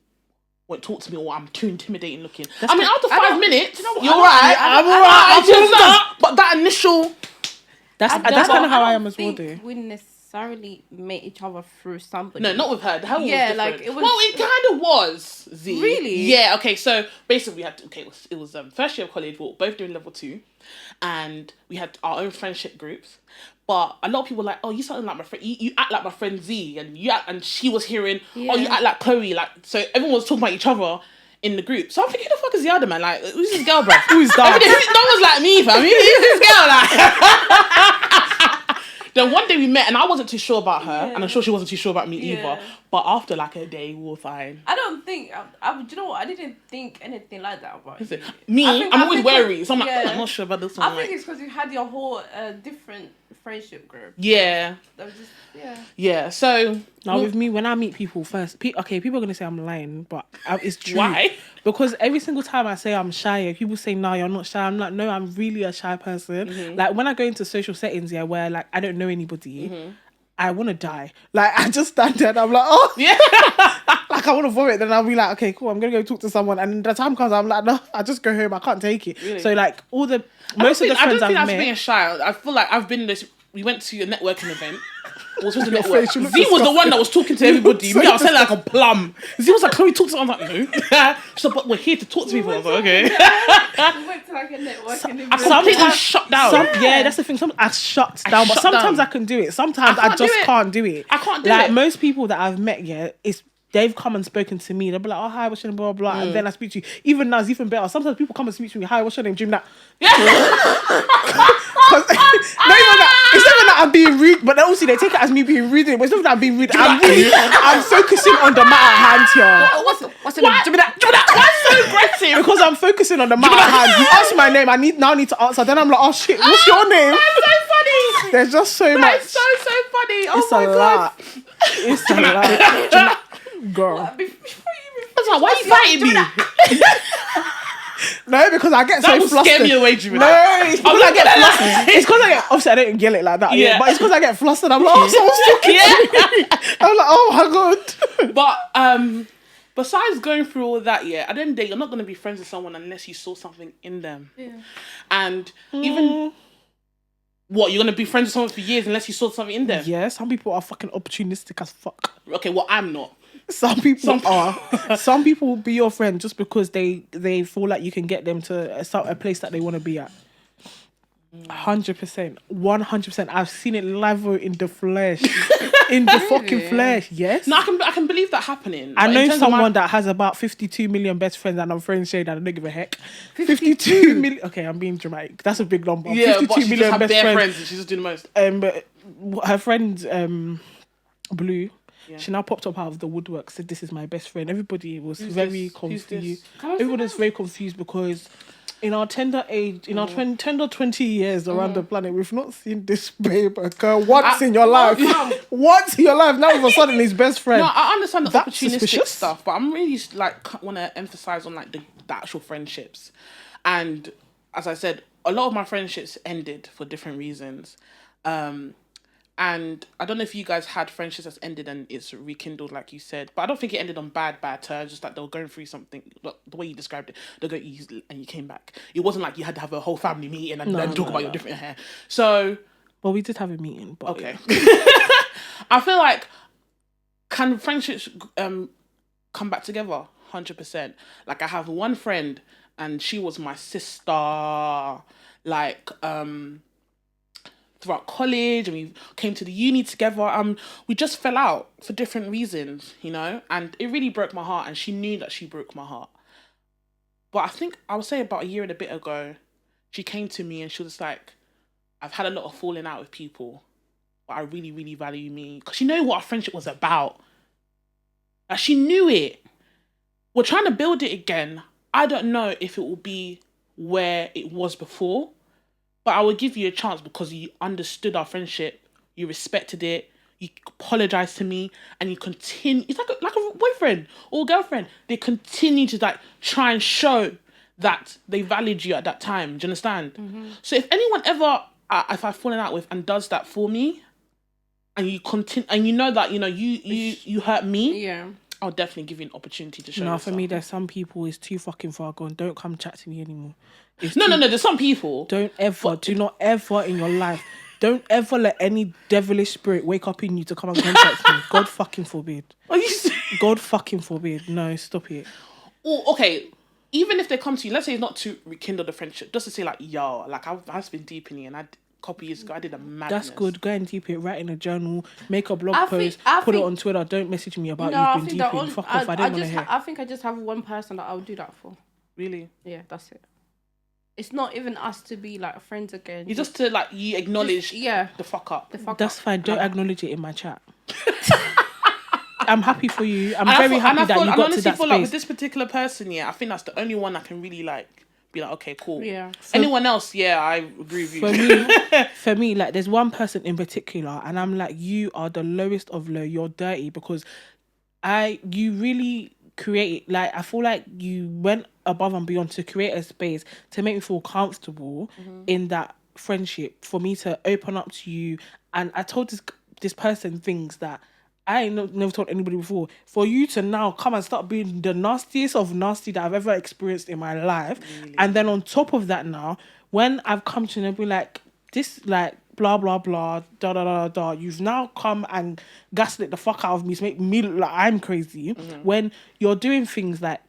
won't talk to me or I'm too intimidating looking. After 5 minutes, you're right. I'm alright. But that initial... That's kind of how I am as well, though. We necessarily met each other through somebody. No, not with her. The hell was different. like it was. Well, it kind of was. Z. Really? Yeah. Okay. So basically, we had it was first year of college. We were both doing level 2, and we had our own friendship groups. But a lot of people were like, oh, you sound like my friend. You act like my friend Z, and she was hearing, oh, you act like Chloe. Like, so everyone was talking about each other in the group. So I'm thinking, who the fuck is the other man? Like, who's this girl, bro? Who's that? No one's like me, fam. Who's this girl? Like. Then one day we met and I wasn't too sure about her and I'm sure she wasn't too sure about me either. But after like a day, we were fine. I don't think, do you know what? I didn't think anything like that about you. Me, I'm always wary. So I'm like, I'm not sure about this one. I think it's because you had your whole different friendship group. Yeah. That was just, Yeah, so... Now with me, when I meet people first, people are going to say I'm lying, but it's true. Why? Because every single time I say I'm shy, people say, no, you're not shy. I'm like, no, I'm really a shy person. Mm-hmm. Like when I go into social settings, where like I don't know anybody, I want to die. Like I just stand there and I'm like, oh. Yeah. Like I want to vomit. Then I'll be like, okay, cool, I'm going to go talk to someone. And the time comes, I'm like, no, I just go home. I can't take it. Really? So like most of the friends I've met. I don't think that's being shy. I feel like I've been this... We went to a networking event. I was supposed to network. Z was the one that was talking to everybody. Me, I was saying like a plum. Z was like, can we talk to someone? I was like, no. She's like, but we're here to talk to people. I was like, okay. We went to like a networking event. Sometimes shut down. That's the thing. I shut down. But sometimes I can do it. Sometimes I just can't do it. I can't do like, it. Most people that I've met, it's they've come and spoken to me. They'll be like, oh, hi, what's your name, blah, blah, blah. And then I speak to you. Even now, it's even better. Sometimes people come and speak to me, hi, what's your name, Jim? That. Not even that. It's not even that I'm being rude, but also they take it as me being rude. But it's not that I'm being rude. I'm focusing on the matter at hand here. What's your name? Jimmy, why so aggressive? Because I'm focusing on the matter at hand. You ask my name, I need to answer. Then I'm like, oh shit, what's your name? That's so funny. There's just so much. That's so funny. Oh It's my a god. lot. It's a lot. Girl. I was like, why are you fighting me? No, because I get That so will flustered. scare me away, Jimmy. No, it's because I get flustered. It's because I get, obviously I don't yell it like that, Yeah. but it's because I get flustered. I'm like, oh, someone's talking to me. I'm like, oh my god. But besides going through all that, at the end of the day, you're not going to be friends with someone unless you saw something in them. Yeah. And even what, you're going to be friends with someone for years unless you saw something in them? Yeah, some people are fucking opportunistic as fuck. Okay, well, I'm not. Some people are. Some people will be your friend just because they feel like you can get them to a place that they want to be at. 100%. 100%. I've seen it live in the flesh. In the fucking flesh, yes. No, I can believe that happening. I But in know terms of someone that has about 52 million best friends and I'm friends shade and I don't give a heck. 52 million. Okay, I'm being dramatic. That's a big number. Yeah, 52 but she just million have best bare friends. friends and she's just doing the most. But her friend Blue, Yeah. she now popped up out of the woodwork, said this is my best friend. Everybody was Who's very this? Who's confused. this? Everybody was very confused because in our tender age, in our tender 20 years around the planet, we've not seen this babe occur once in your life. Once in your life, now all of a sudden he's best friend. No, I understand the That's opportunistic suspicious. stuff, but I'm really like want to emphasize on like the actual friendships. And as I said, a lot of my friendships ended for different reasons. And I don't know if you guys had friendships that's ended and it's rekindled, like you said, but I don't think it ended on bad terms. Just like they were going through something. The way you described it, they go easy and you came back. It wasn't like you had to have a whole family meeting and then talk about your different hair. So, Well, we did have a meeting, but okay. I feel like can friendships come back together? 100%. Like I have one friend and she was my sister. Like throughout college, and we came to the uni together. We just fell out for different reasons, and it really broke my heart. And she knew that she broke my heart. But I think I would say about a year and a bit ago, she came to me and she was like, "I've had a lot of falling out with people, but I really, really value me." Because she knew what our friendship was about. Like she knew it. We're trying to build it again. I don't know if it will be where it was before. But I will give you a chance because you understood our friendship, you respected it, you apologized to me, and you continue. It's like a boyfriend or girlfriend. They continue to like try and show that they valued you at that time. Do you understand? Mm-hmm. So if anyone ever, if I've fallen out with and does that for me, and you continue, and you know that you hurt me, Yeah. I'll definitely give you an opportunity to show. no, yourself. for me, there's some people is too fucking far gone. Don't come chat to me anymore. No. There's some people. Do not ever in your life. Don't ever let any devilish spirit wake up in you to come and contact me. God fucking forbid. Are you serious? God fucking forbid. No, stop it. Oh, okay. Even if they come to you, let's say it's not to rekindle the friendship, just to say like, yo, like I've been deep in it, and a couple years ago I did a madness. That's good. Go and deep it. Write in a journal. Make a blog I post. think- Put it on Twitter. Don't message me about you've been deep in. Fuck off. I don't want to hear. I think I just have one person that I would do that for. Really? Yeah, that's it. It's not even us to be like friends again. You just to like you acknowledge the fuck up. That's fine. Don't acknowledge it in my chat. I'm happy for you. I'm And very happy that you got to honestly that feel like with space. this particular person, I think that's the only one that can really like be like, okay, cool. Yeah. Anyone else, I agree with you. For me, like there's one person in particular, and I'm like, you are the lowest of low. You're dirty because you really create, like, I feel like you went above and beyond to create a space to make me feel comfortable in that friendship, for me to open up to you. And I told this person things that I ain't never told anybody before. For you to now come and start being the nastiest of nasty that I've ever experienced in my life. Really? And then on top of that now, when I've come to you and be like, this, like, blah, blah, blah, da, da, da, da, you've now come and gaslit the fuck out of me to make me look like I'm crazy. When you're doing things like,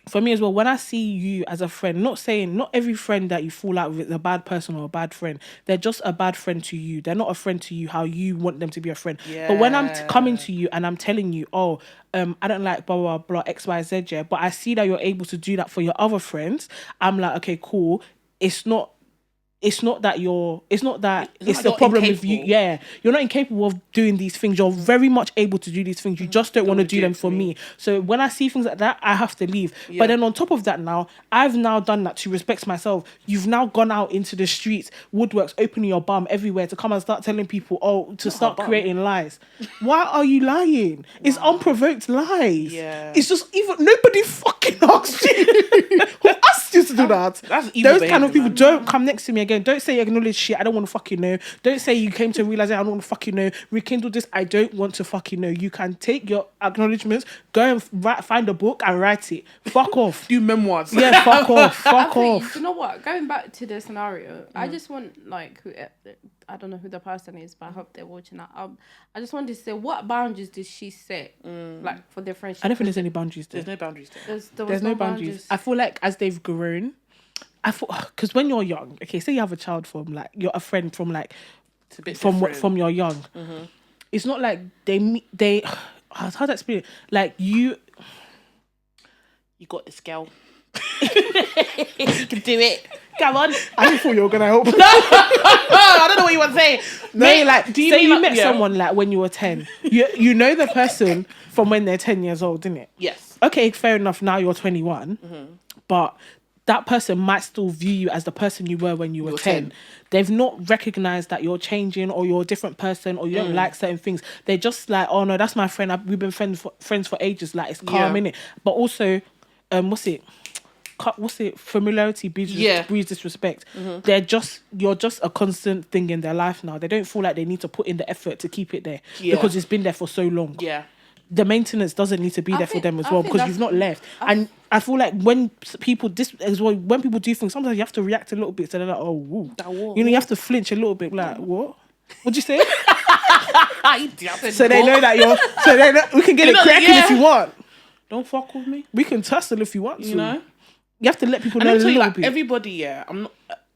for me as well, when I see you as a friend, not every friend that you fall out with is a bad person or a bad friend. They're just a bad friend to you. They're not a friend to you how you want them to be a friend. But when I'm coming to you and I'm telling you, I don't like blah, blah, blah, X, Y, Z, yeah, but I see that you're able to do that for your other friends, I'm like, okay, cool. It's not that it's the problem with you. Yeah, you're not incapable of doing these things. You're very much able to do these things. You just don't want to do them for me. So when I see things like that, I have to leave. Yeah. But then on top of that, now I've now done that to respect myself. You've now gone out into the streets, woodworks, opening your bum everywhere to come and start telling people, to start creating lies. Why are you lying? It's unprovoked lies. Yeah, it's just even nobody fucking asked you. Who asked you to do that? That's evil Those kind of people don't come next to me again. Don't say you acknowledge shit. I don't want to fucking know. Don't say you came to realize I don't want to fucking know. Rekindle this. I don't want to fucking know. You can take your acknowledgements, go and find a book and write it. Fuck off. Do memoirs. Yeah, fuck off. Fuck off. You know what? Going back to the scenario, I just want I don't know who the person is, but I hope they're watching that. I just wanted to say, what boundaries did she set, like for their friendship? I don't think there's any boundaries there. There's no boundaries there. There's no boundaries. I feel like as they've grown, because when you're young, okay, say you have a child from like you're a friend from like from you're young, it's not like they how to explain it? Like you got this girl. You can do it. Come on. I thought you were gonna help. I don't know what you want to say. No, like do you met someone like when you were 10? You know the person from when they're 10 years old, didn't it? Yes. Okay, fair enough. Now you're 21, but that person might still view you as the person you were when you were 10. They've not recognized that you're changing or you're a different person or you don't like certain things. They're just like, oh no, that's my friend. We've been friends for ages. Like it's calm, innit? But also, what's it? Familiarity breeds disrespect. You're just a constant thing in their life now. They don't feel like they need to put in the effort to keep it there because it's been there for so long. Yeah. The maintenance doesn't need to be there for them as well because you've not left. And I feel like when people do things, sometimes you have to react a little bit. So they're like, oh, woo. You have to flinch a little bit. Like, what? What'd you say? So they know that we can get it cracking if you want. Don't fuck with me. We can tussle if you want to. You know? You have to let people know a little bit. Everybody, I'm not.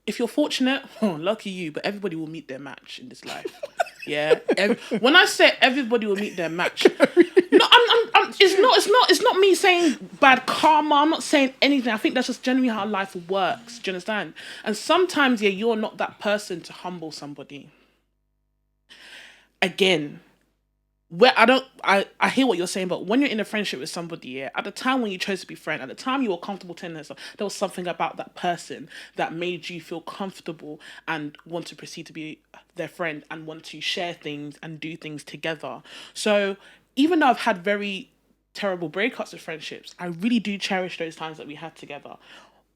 If you're fortunate, lucky you. But everybody will meet their match in this life. Yeah. When I say everybody will meet their match, no, It's not me saying bad karma. I'm not saying anything. I think that's just generally how life works. Do you understand? And sometimes, you're not that person to humble somebody. Again. Where I hear what you're saying, but when you're in a friendship with somebody, at the time when you chose to be friend, at the time you were comfortable telling them, there was something about that person that made you feel comfortable and want to proceed to be their friend and want to share things and do things together. So even though I've had very terrible breakups of friendships, I really do cherish those times that we had together.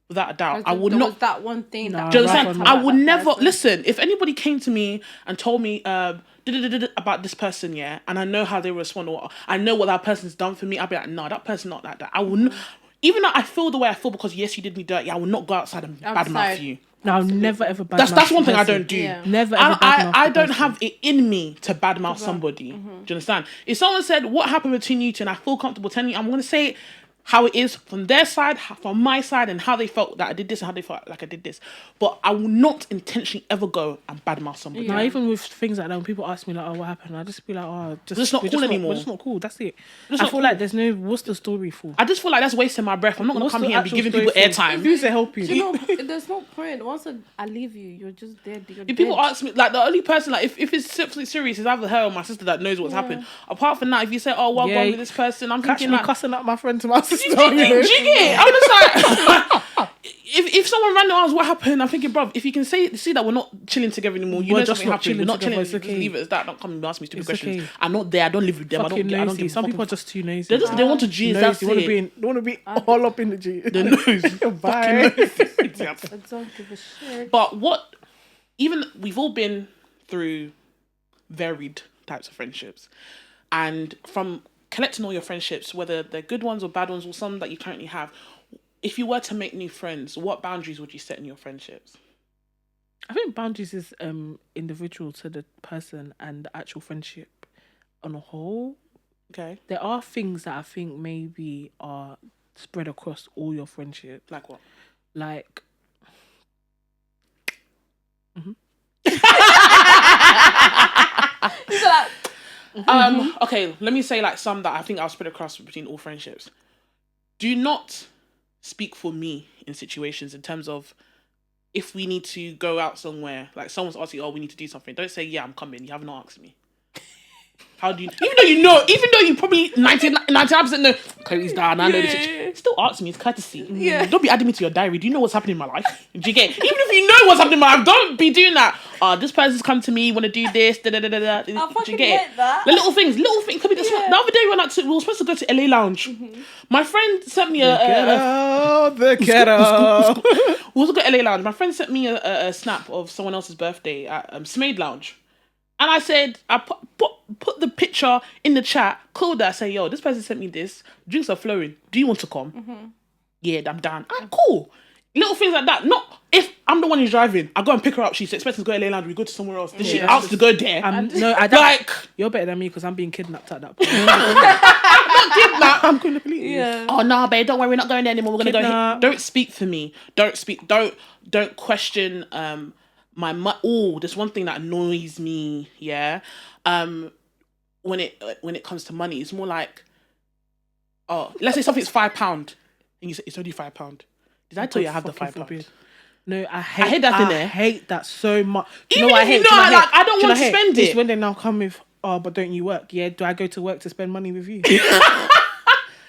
Without a doubt, I would not. Was that one thing? Do you understand? I would never listen. If anybody came to me and told me about this person, and I know how they respond, or I know what that person's done for me, I'd be like, no, that person not like that. I wouldn't. Even though I feel the way I feel because yes, you did me dirty, I will not go outside and badmouth you. No, I'll never ever badmouth. That's one thing I don't do. Yeah. Never ever badmouth. I don't have it in me to badmouth somebody. Do you understand? If someone said what happened between you two, and I feel comfortable telling you, I'm going to say it how it is from their side, from my side, and how they felt that I did this and how they felt like I did this. But I will not intentionally ever go and badmouth somebody. No, even with things like that, when people ask me like, oh, what happened? I just be like, oh, it's not cool anymore. We're just not cool. That's it. I feel like there's no, what's the story for? I just feel like that's wasting my breath. I'm not going to come here and be giving people airtime. Who's to help you? You know, there's no point. Once I leave you, you're just dead. If people ask me, like the only person, like if it's serious, is either her or my sister that knows what's happened. Apart from that, if you say, oh, well, gone with this person, I'm thinking like cussing out my friend to my sister. I'm just like, if someone ran around what happened, I'm thinking, bruv, if you can see that we're not chilling together anymore, you know something happened. We're not chilling. Just leave it as that. Don't come and ask me stupid questions. Okay. I'm not there. I don't live with them. I don't give Some people are just too nosy. They want to G. They want to be all up in the G. The nose. Bye. I don't give a shit. But even we've all been through varied types of friendships, and from collecting all your friendships, whether they're good ones or bad ones or some that you currently have, if you were to make new friends, what boundaries would you set in your friendships? I think boundaries is individual to the person and the actual friendship on a whole. Okay. There are things that I think maybe spread across all your friendships. Like what? Like, Okay, let me say like some that I think I'll spread across between all friendships. Do not speak for me in situations in terms of if we need to go out somewhere, like someone's asking, oh, we need to do something. Don't say, yeah, I'm coming. You haven't asked me. How do you, even though you probably 99% know, Chloe's down, I know the situation. Still ask me, it's courtesy. Yeah. Don't be adding me to your diary. Do you know what's happening in my life? Do you get it? Even if you know what's happening in my life, don't be doing that. This person's come to me, want to do this, da da da da da. Do you get it? that. The little things could be the other day when we were supposed to go to LA Lounge. My friend sent me the ghetto. we also got LA Lounge. My friend sent me a snap of someone else's birthday at Smade Lounge. And I said, I put the picture in the chat, called her, I say, yo, this person sent me this. Drinks are flowing. Do you want to come? Yeah, I'm down. Cool. Little things like that. Not if I'm the one who's driving, I go and pick her up. She's expecting to go to LA Lounge. We go to somewhere else. Then she asks to go there. You're better than me because I'm being kidnapped at that point. I'm going to police. Yeah. Oh no, babe, don't worry, we're not going there anymore. We're gonna go here. Don't speak for me. Don't question there's one thing that annoys me, yeah. When it comes to money, it's more like, oh, let's say something's £5 and you say it's only £5. Did I tell you I have the £5? No, I hate that thing there. I hate that so much. Even if you know I don't want to spend it. It's when they now come with, oh, but don't you work? Yeah, do I go to work to spend money with you?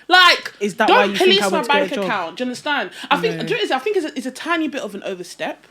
Like, is that don't why you police think I my went to get bank a job? account. Do you understand? I think it's a tiny bit of an overstep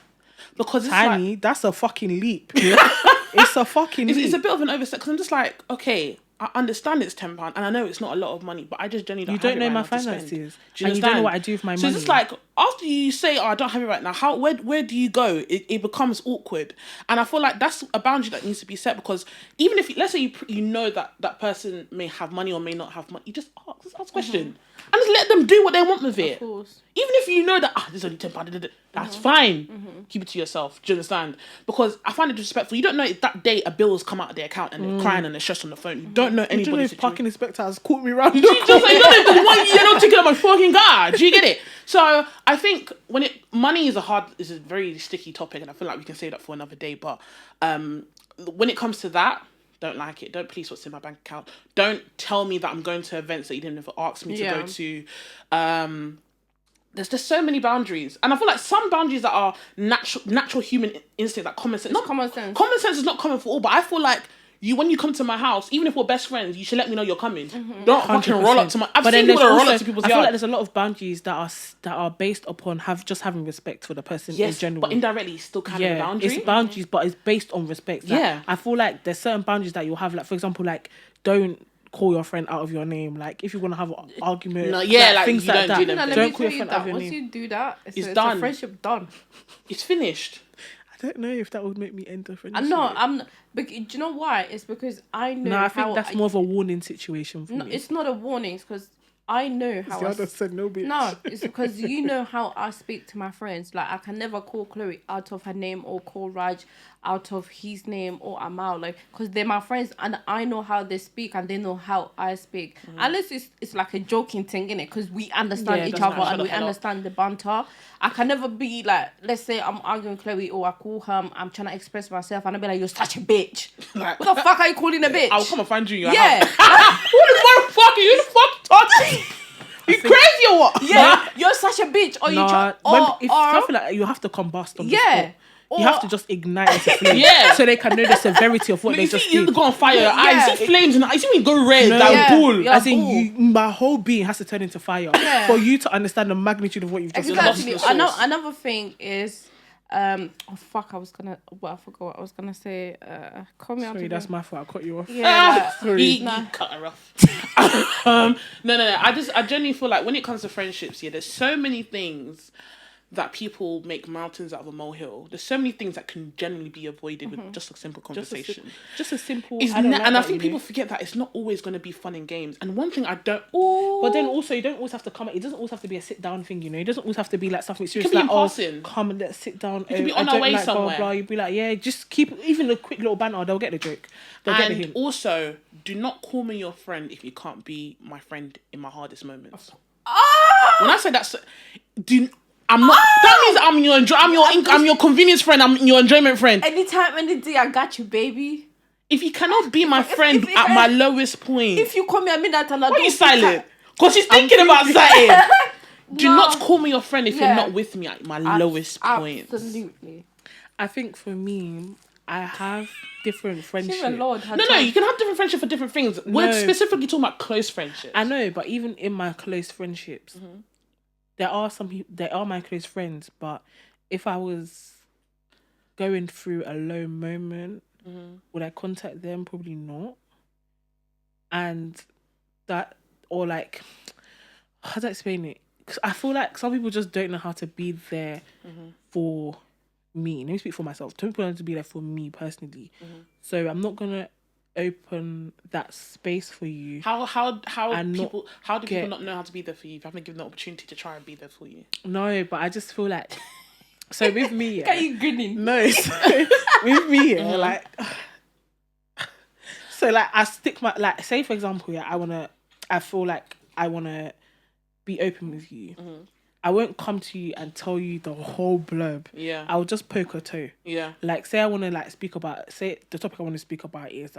because it's tiny. like, that's a fucking leap. It's a fucking leap. It's a bit of an overstep because I'm just like, okay, I understand it's £10 and I know it's not a lot of money, but I just genuinely don't. You don't have know it my right now to spend. finances, Do you and you don't know what I do with my money. So it's just like after you say, "Oh, I don't have it right now," where do you go? It becomes awkward, and I feel like that's a boundary that needs to be set because even if let's say you know that person may have money or may not have money, you just ask question and just let them do what they want with it. Of course. Even if you know that this is only £10, that's fine. Keep it to yourself. Do you understand? Because I find it disrespectful. You don't know if that day a bill has come out of their account and they're crying and they're stressed on the phone. You don't know You don't know anybody's if parking inspector has caught me round. you don't know if the one you're not taking out my fucking car. Do you get it? So I think money is a very sticky topic, and I feel like we can save that for another day. But when it comes to that, don't like it. Don't police what's in my bank account. Don't tell me that I'm going to events that you didn't ever ask me to go to. There's just so many boundaries, and I feel like some boundaries that are natural human instinct, like common sense. Not common sense. Common sense is not common for all, but I feel like when you come to my house, even if we're best friends, you should let me know you're coming. Don't fucking roll up to my. I've seen people roll up to people's I feel yard. like there's a lot of boundaries that are based upon having respect for the person in general. But indirectly, it's still kind of a boundary. It's boundaries, but it's based on respect. Like, I feel like there's certain boundaries that you'll have. Like, for example, like don't call your friend out of your name. Like if you want to have an argument, things like that. Don't call your friend out of your name. Once you do that, it's done. A friendship done. It's finished. I don't know if that would make me end the friendship. I'm not. But do you know why? It's because I know. No, I think that's more of a warning situation for me. It's not a warning. It's because I know how. The other said no, bitch. No, it's because you know how I speak to my friends. Like I can never call Chloe out of her name or call Raj out of his name or Amal, like because they're my friends and I know how they speak and they know how I speak. Unless it's like a joking thing, innit? Because we understand each other and we understand the banter. I can never be like, let's say I'm arguing with Chloe or I call her, I'm trying to express myself and I'll be like, you're such a bitch. Like, what the fuck are you calling a bitch? I'll come and find you. Yeah. Who the fuck are you? The fuck talking? You crazy or what? Yeah, you're such a bitch. Or you try. If something like you have to combust on the spot. Or, you have to just ignite into flame. So they can know the severity of what they just you did. You go on fire. I see flames and I see when you go red. That bull. As in, my whole being has to turn into fire for you to understand the magnitude of what you've just done. Exactly. Another thing is, I forgot what I was gonna say. Call me out. Sorry, that's my fault. I cut you off. Yeah, sorry. Cut her off. No. I genuinely feel like when it comes to friendships, there's so many things that people make mountains out of a molehill. There's so many things that can generally be avoided with just a simple conversation. Just a simple. I think people forget that it's not always going to be fun and games. And one thing I don't. But then also, you don't always have to come. It doesn't always have to be a sit down thing, you know. It doesn't always have to be like something serious. It can be like, in passing. Come and let's sit down. It could be on our way somewhere. Blah, blah. You'd be like, just keep even a quick little banter. They'll get the joke. They'll get the hint. Also, do not call me your friend if you can't be my friend in my hardest moments. When I say that's, I'm not. That means I'm your convenience friend. I'm your enjoyment friend. Anytime, any day, I got you, baby. If you cannot be my friend at my lowest point, If you call me a midnight and I why are don't you silent? Because she's thinking about something. Do not call me your friend if you're not with me at my lowest point. Absolutely. I think for me, I have different friendships. No, you can have different friendships for different things. We're specifically talking about close friendships. I know, but even in my close friendships, there are some people, they are my close friends, but if I was going through a low moment, would I contact them? Probably not. And that, or like, how do I explain it? Because I feel like some people just don't know how to be there for me. Let me speak for myself. Some people don't know to be there for me personally. So I'm not gonna open that space for you. How do people not know how to be there for you if you haven't given the opportunity to try and be there for you? No, but I just feel like so with me. Are you grinning? No, so with me, like so like I stick my like say for example, I feel like I wanna be open with you. I won't come to you and tell you the whole blurb. Yeah. I'll just poke a toe. Yeah. Like, say I want to like speak about, say the topic I want to speak about is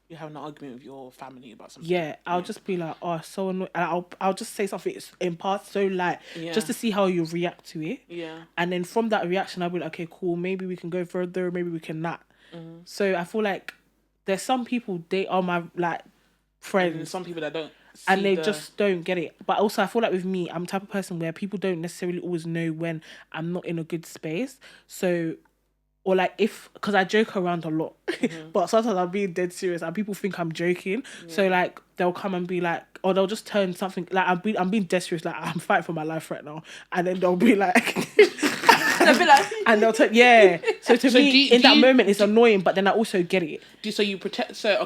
you're having an argument with your family about something. Yeah, I'll just be like, oh, so annoying. And I'll just say something in part so light, just to see how you react to it. Yeah. And then from that reaction, I'll be like, okay, cool. Maybe we can go further. Maybe we can not. So I feel like there's some people, they are my like friends. And some people that don't. And they just don't get it. But also I feel like with me, I'm the type of person where people don't necessarily always know when I'm not in a good space. So, or like because I joke around a lot, but sometimes I'm being dead serious and people think I'm joking. So like they'll come and be like, or they'll just turn something, like I'm being dead serious, like I'm fighting for my life right now. And then they'll be like... and they'll tell So to me, in that moment, it's annoying, but then I also get it. So you protect. So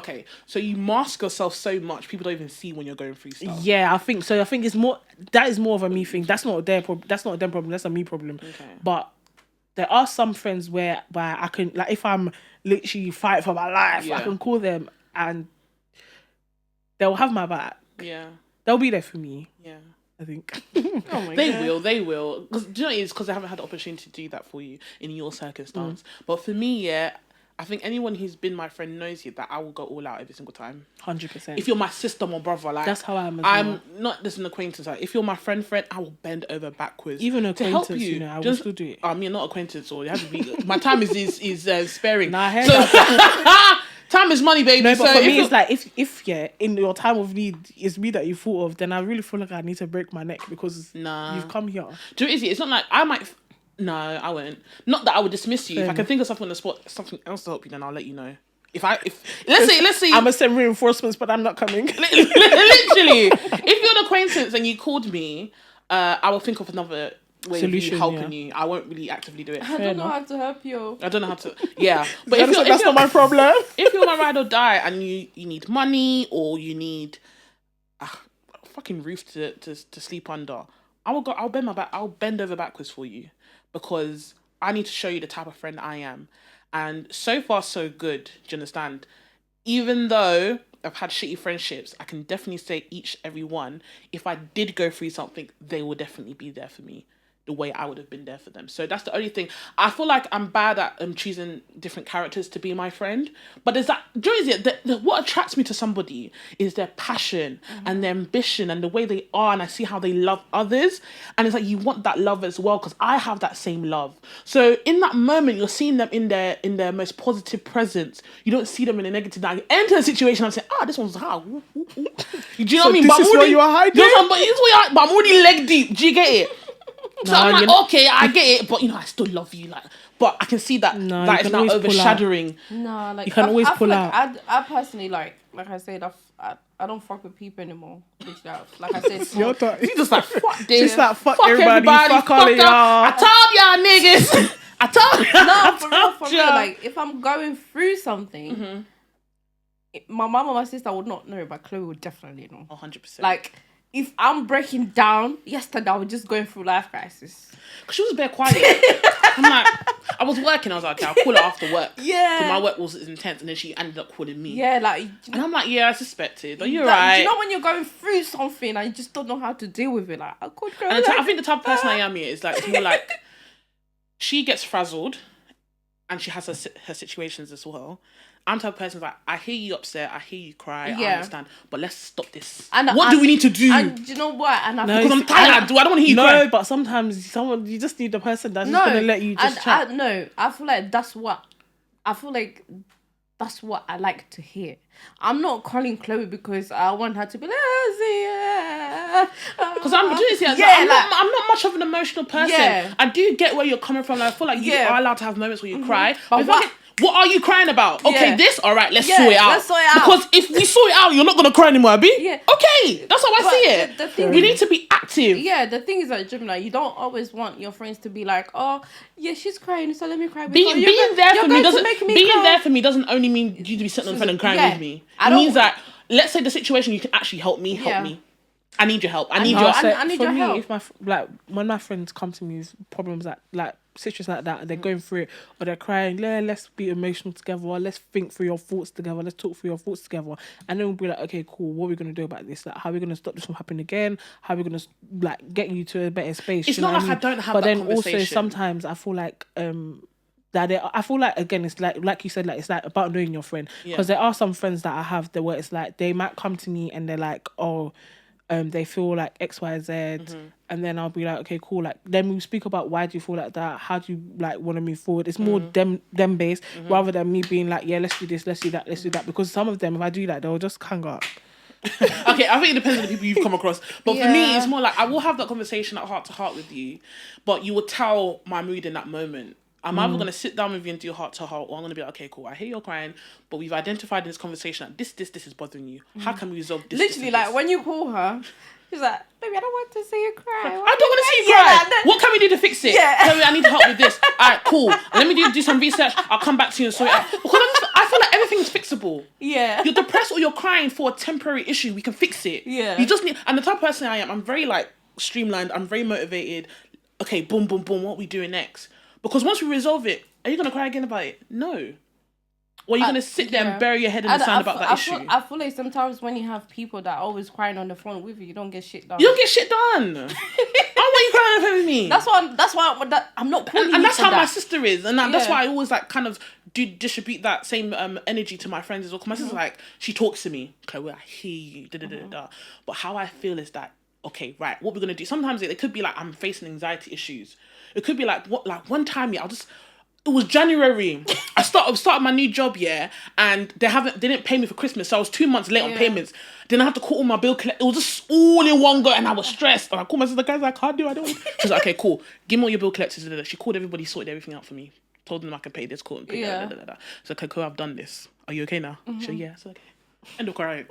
you mask yourself so much people don't even see when you're going through stuff. Yeah, I think so. I think it's more. That is more of a me thing. That's not their problem. That's not a them problem. That's a me problem. Okay. But there are some friends where I can, like, if I'm literally fighting for my life, I can call them and they'll have my back. Yeah, they'll be there for me. Yeah. I think. Oh my God. They will. Because do you know what it is? Because they haven't had the opportunity to do that for you in your circumstance. But for me, I think anyone who's been my friend knows that I will go all out every single time. 100%. If you're my sister or brother, like that's how I am. I'm not just an acquaintance. Like, if you're my friend, I will bend over backwards. Even acquaintance, to help you. I will still do it. I mean, not acquaintance, or it has to be. My time is sparing. Nah, I heard that. Time is money, baby. No, but for me, it's like if in your time of need, it's me that you thought of, then I really feel like I need to break my neck because you've come here. Do you know, it's not like I might. No, I won't. Not that I would dismiss you. If I can think of something on the spot, something else to help you, then I'll let you know. Let's say I'm gonna send reinforcements, but I'm not coming. Literally, if you're an acquaintance and you called me, I will think of another way of helping you. I won't really actively do it. I don't know how to help you. I don't know how to. Yeah, but that's not my problem. If you're my ride or die and you need money or you need a fucking roof to sleep under, I'll bend over backwards for you because I need to show you the type of friend I am. And so far so good. Do you understand? Even though I've had shitty friendships, I can definitely say every one. If I did go through something, they will definitely be there for me the way I would have been there for them. So that's the only thing. I feel like I'm bad at choosing different characters to be my friend. But there's that, what attracts me to somebody is their passion and their ambition and the way they are, and I see how they love others. And it's like you want that love as well because I have that same love. So in that moment, you're seeing them in their most positive presence. You don't see them in a negative. Now you enter a situation and say, this one's hard. Do you know what I mean? This is where you are hiding? But I'm already leg deep. Do you get it? So I'm like, okay, I get it, but I still love you. Like, but I can see that that is now overshadowing. No, like you can always pull out. I personally like I said, I don't fuck with people anymore. Like I said, you just like fuck this. She's like fuck everybody, fuck all of y'all. I told y'all niggas. I told y'all. No, for real. Like if I'm going through something, my mom and my sister would not know, but Chloe would definitely know. 100%. Like. If I'm breaking down, yesterday I was just going through life crisis. Cause she was a bit quiet. I'm like, I was working. I was like, okay, I'll call her after work. Yeah. Because my work was intense, and then she ended up calling me. Yeah, like. And I'm like, yeah, I suspected. But you're Like, right. you know when you're going through something and you just don't know how to deal with it? Like, I could go. And I think the type of person I am here is like, it's more like she gets frazzled and she has her situations as well. I'm the type of person like, I hear you upset, I hear you cry, I understand, but let's stop this. What do we need to do? And do you know what? And because I'm tired. I don't want to hear you cry. No, but sometimes you just need the person that's just gonna let you just chat. I feel like that's what I like to hear. I'm not calling Chloe because I want her to be like, because I'm not much of an emotional person. Yeah. I do get where you're coming from. Like, I feel like you are allowed to have moments where you cry. But what are you crying about? Okay, this? All right, let's sort it out. Because if we sort it out, you're not going to cry anymore, Abby. Yeah. Okay, that's how I see it. We need to be active. Yeah, the thing is that, Gemini, you don't always want your friends to be like, oh, yeah, she's crying, so let me cry with her. Being there for me doesn't only mean you to be sitting on the phone and crying with me. It means that, let's say the situation, you can actually help me. I need your help. I need your help. If when my friends come to me with problems like situations like that, and they're going through it, or they're crying, let's be emotional together, or let's think through your thoughts together, let's talk through your thoughts together, and then we'll be like, okay, cool, what are we gonna do about this? Like, how are we gonna stop this from happening again? How are we gonna like get you to a better space? It's not like I don't have that conversation. But then also sometimes I feel like I feel like, again, it's like you said, like it's like about knowing your friend, because there are some friends that I have that where it's like they might come to me and they're like, oh, they feel like X, Y, Z, and then I'll be like, okay, cool. Like, then we speak about why do you feel like that? How do you like want to move forward? It's more them based rather than me being like, yeah, let's do this, let's do that, let's do that. Because some of them, if I do that, they'll just hang up. Okay, I think it depends on the people you've come across. But for me, it's more like I will have that conversation at heart to heart with you, but you will tell my mood in that moment. I'm either going to sit down with you and do heart to heart, or I'm going to be like, okay, cool, I hear you're crying, but we've identified in this conversation that this is bothering you. How can we resolve this? Literally, like, when you call her, she's like, baby, I don't want to see you cry. I don't want to see you cry. What can we do to fix it? Yeah. Chloe, I need help with this. All right, cool. Let me do some research. I'll come back to you and sort it out. Because I feel like everything's fixable. Yeah. You're depressed or you're crying for a temporary issue. We can fix it. Yeah. You just need... And the type of person I am, I'm very, like, streamlined. I'm very motivated. Okay, boom, boom, boom. What are we doing next? Because once we resolve it, are you going to cry again about it? No. Or are you going to sit there and bury your head in the sand about that issue? I feel like sometimes when you have people that are always crying on the phone with you, you don't get shit done. You don't get shit done. I want you crying on the phone with me. That's why I'm not pulling you. And that's how my sister is. And that's why I always like kind of do distribute that same energy to my friends as well. Because my sister's like, she talks to me, Chloe, I hear you, But how I feel is that, okay, right, what we're going to do. Sometimes it could be like I'm facing anxiety issues. It could be like one time, it was January. I started my new job, and they didn't pay me for Christmas, so I was 2 months late on payments. Then I had to call all my bill collect. It was just all in one go, and I was stressed. And I called my sister, guys, I can't do it. I don't. She's like, okay, cool. Give me all your bill collectors. She called everybody, sorted everything out for me. Told them I could pay this, call and pay that. So okay, cool, I've done this. Are you okay now? She said, yeah, so okay. End of crying.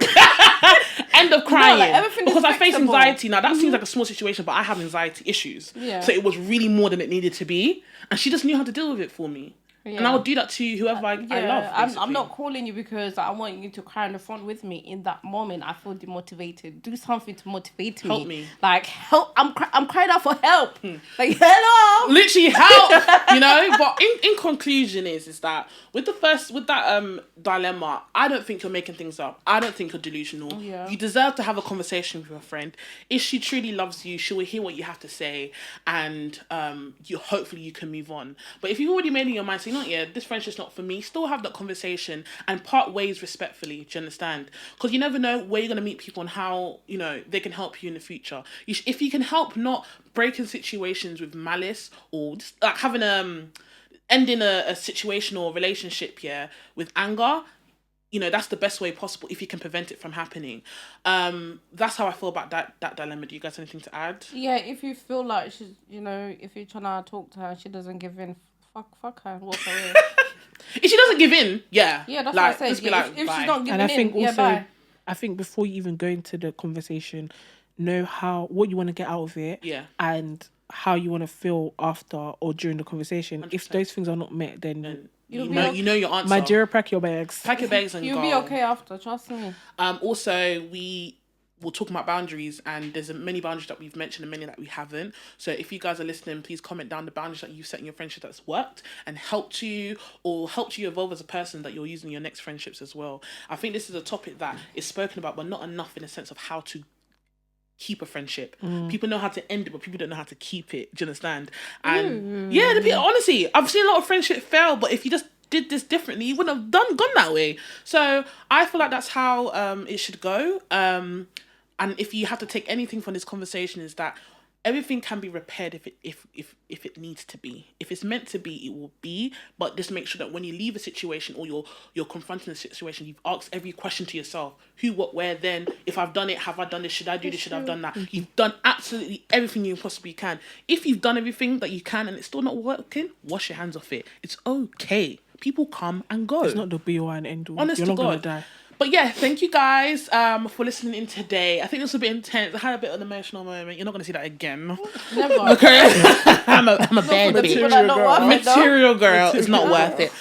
End of crying. No, like, because I face anxiety. Now, that seems like a small situation, but I have anxiety issues. Yeah. So it was really more than it needed to be. And she just knew how to deal with it for me. Yeah. And I would do that to whoever I love. I'm not calling you because I want you to cry in the front with me. In that moment, I feel demotivated. Do something to motivate me. Help me. Like, help. I'm crying out for help. Like, hello. Literally help. But in conclusion is that with that dilemma, I don't think you're making things up. I don't think you're delusional. Yeah. You deserve to have a conversation with your friend. If she truly loves you, she will hear what you have to say, and hopefully you can move on. But if you've already made in your mind, saying, this friendship's not for me, still have that conversation and part ways respectfully. Do you understand? Because you never know where you're going to meet people and how they can help you in the future. If you can help not breaking situations with malice, or just like having ending a situation or relationship with anger, that's the best way possible if you can prevent it from happening. That's how I feel about that dilemma. Do you guys have anything to add? Yeah, if you feel like she's, if you're trying to talk to her, she doesn't give in, fuck her, walk away. If she doesn't give in, yeah, that's what I said. If she's not giving and I think in, also, bye. I think before you even go into the conversation, know what you want to get out of it, and how you want to feel after or during the conversation. 100%. If those things are not met, then you know your answer. My dear, pack your bags. Pack your bags and you'll go. You'll be okay after, trust me. Also, we we're talking about boundaries, and there's many boundaries that we've mentioned and many that we haven't. So if you guys are listening, please comment down the boundaries that you've set in your friendship that's worked and helped you evolve as a person that you're using in your next friendships as well. I think this is a topic that is spoken about, but not enough in the sense of how to keep a friendship. People know how to end it, but people don't know how to keep it. Do you understand? And honestly, I've seen a lot of friendship fail, but if you just did this differently, you wouldn't have gone that way. So I feel like that's how it should go. And if you have to take anything from this conversation, is that everything can be repaired if it needs to be. If it's meant to be, it will be. But just make sure that when you leave a situation or you're confronting a situation, you've asked every question to yourself: who, what, where, then. If I've done it, have I done this? Should I do this? Should I have done that? You've done absolutely everything you possibly can. If you've done everything that you can and it's still not working, wash your hands off it. It's okay. People come and go. It's not the be all and end all. Honest You're to not gonna God. die. But yeah, thank you guys for listening in today. I think this was a bit intense. I had a bit of an emotional moment. You're not going to see that again. Never. Okay? I'm a bad bitch. Material girl. It's not worth it.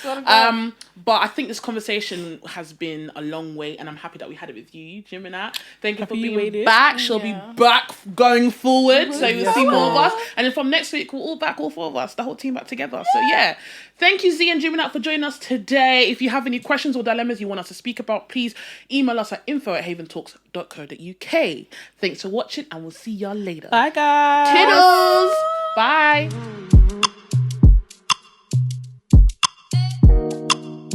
But I think this conversation has been a long way, and I'm happy that we had it with you, Jimina. Thank you for being back. She'll be back going forward. So you'll see more of us. And then from next week, we're all 4 of us, the whole team back together. So yeah. Thank you, Z and Jimina, for joining us today. If you have any questions or dilemmas you want us to speak about, please email us at info@haventalks.co.uk. Thanks for watching, and we'll see y'all later. Bye, guys. Toodles. Bye.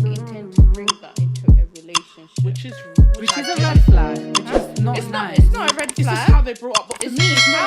We intend to bring that into a relationship. Which is Which is a red flag. Which is not It's nice. not a red It's just flag. how they brought up. But for me, it's not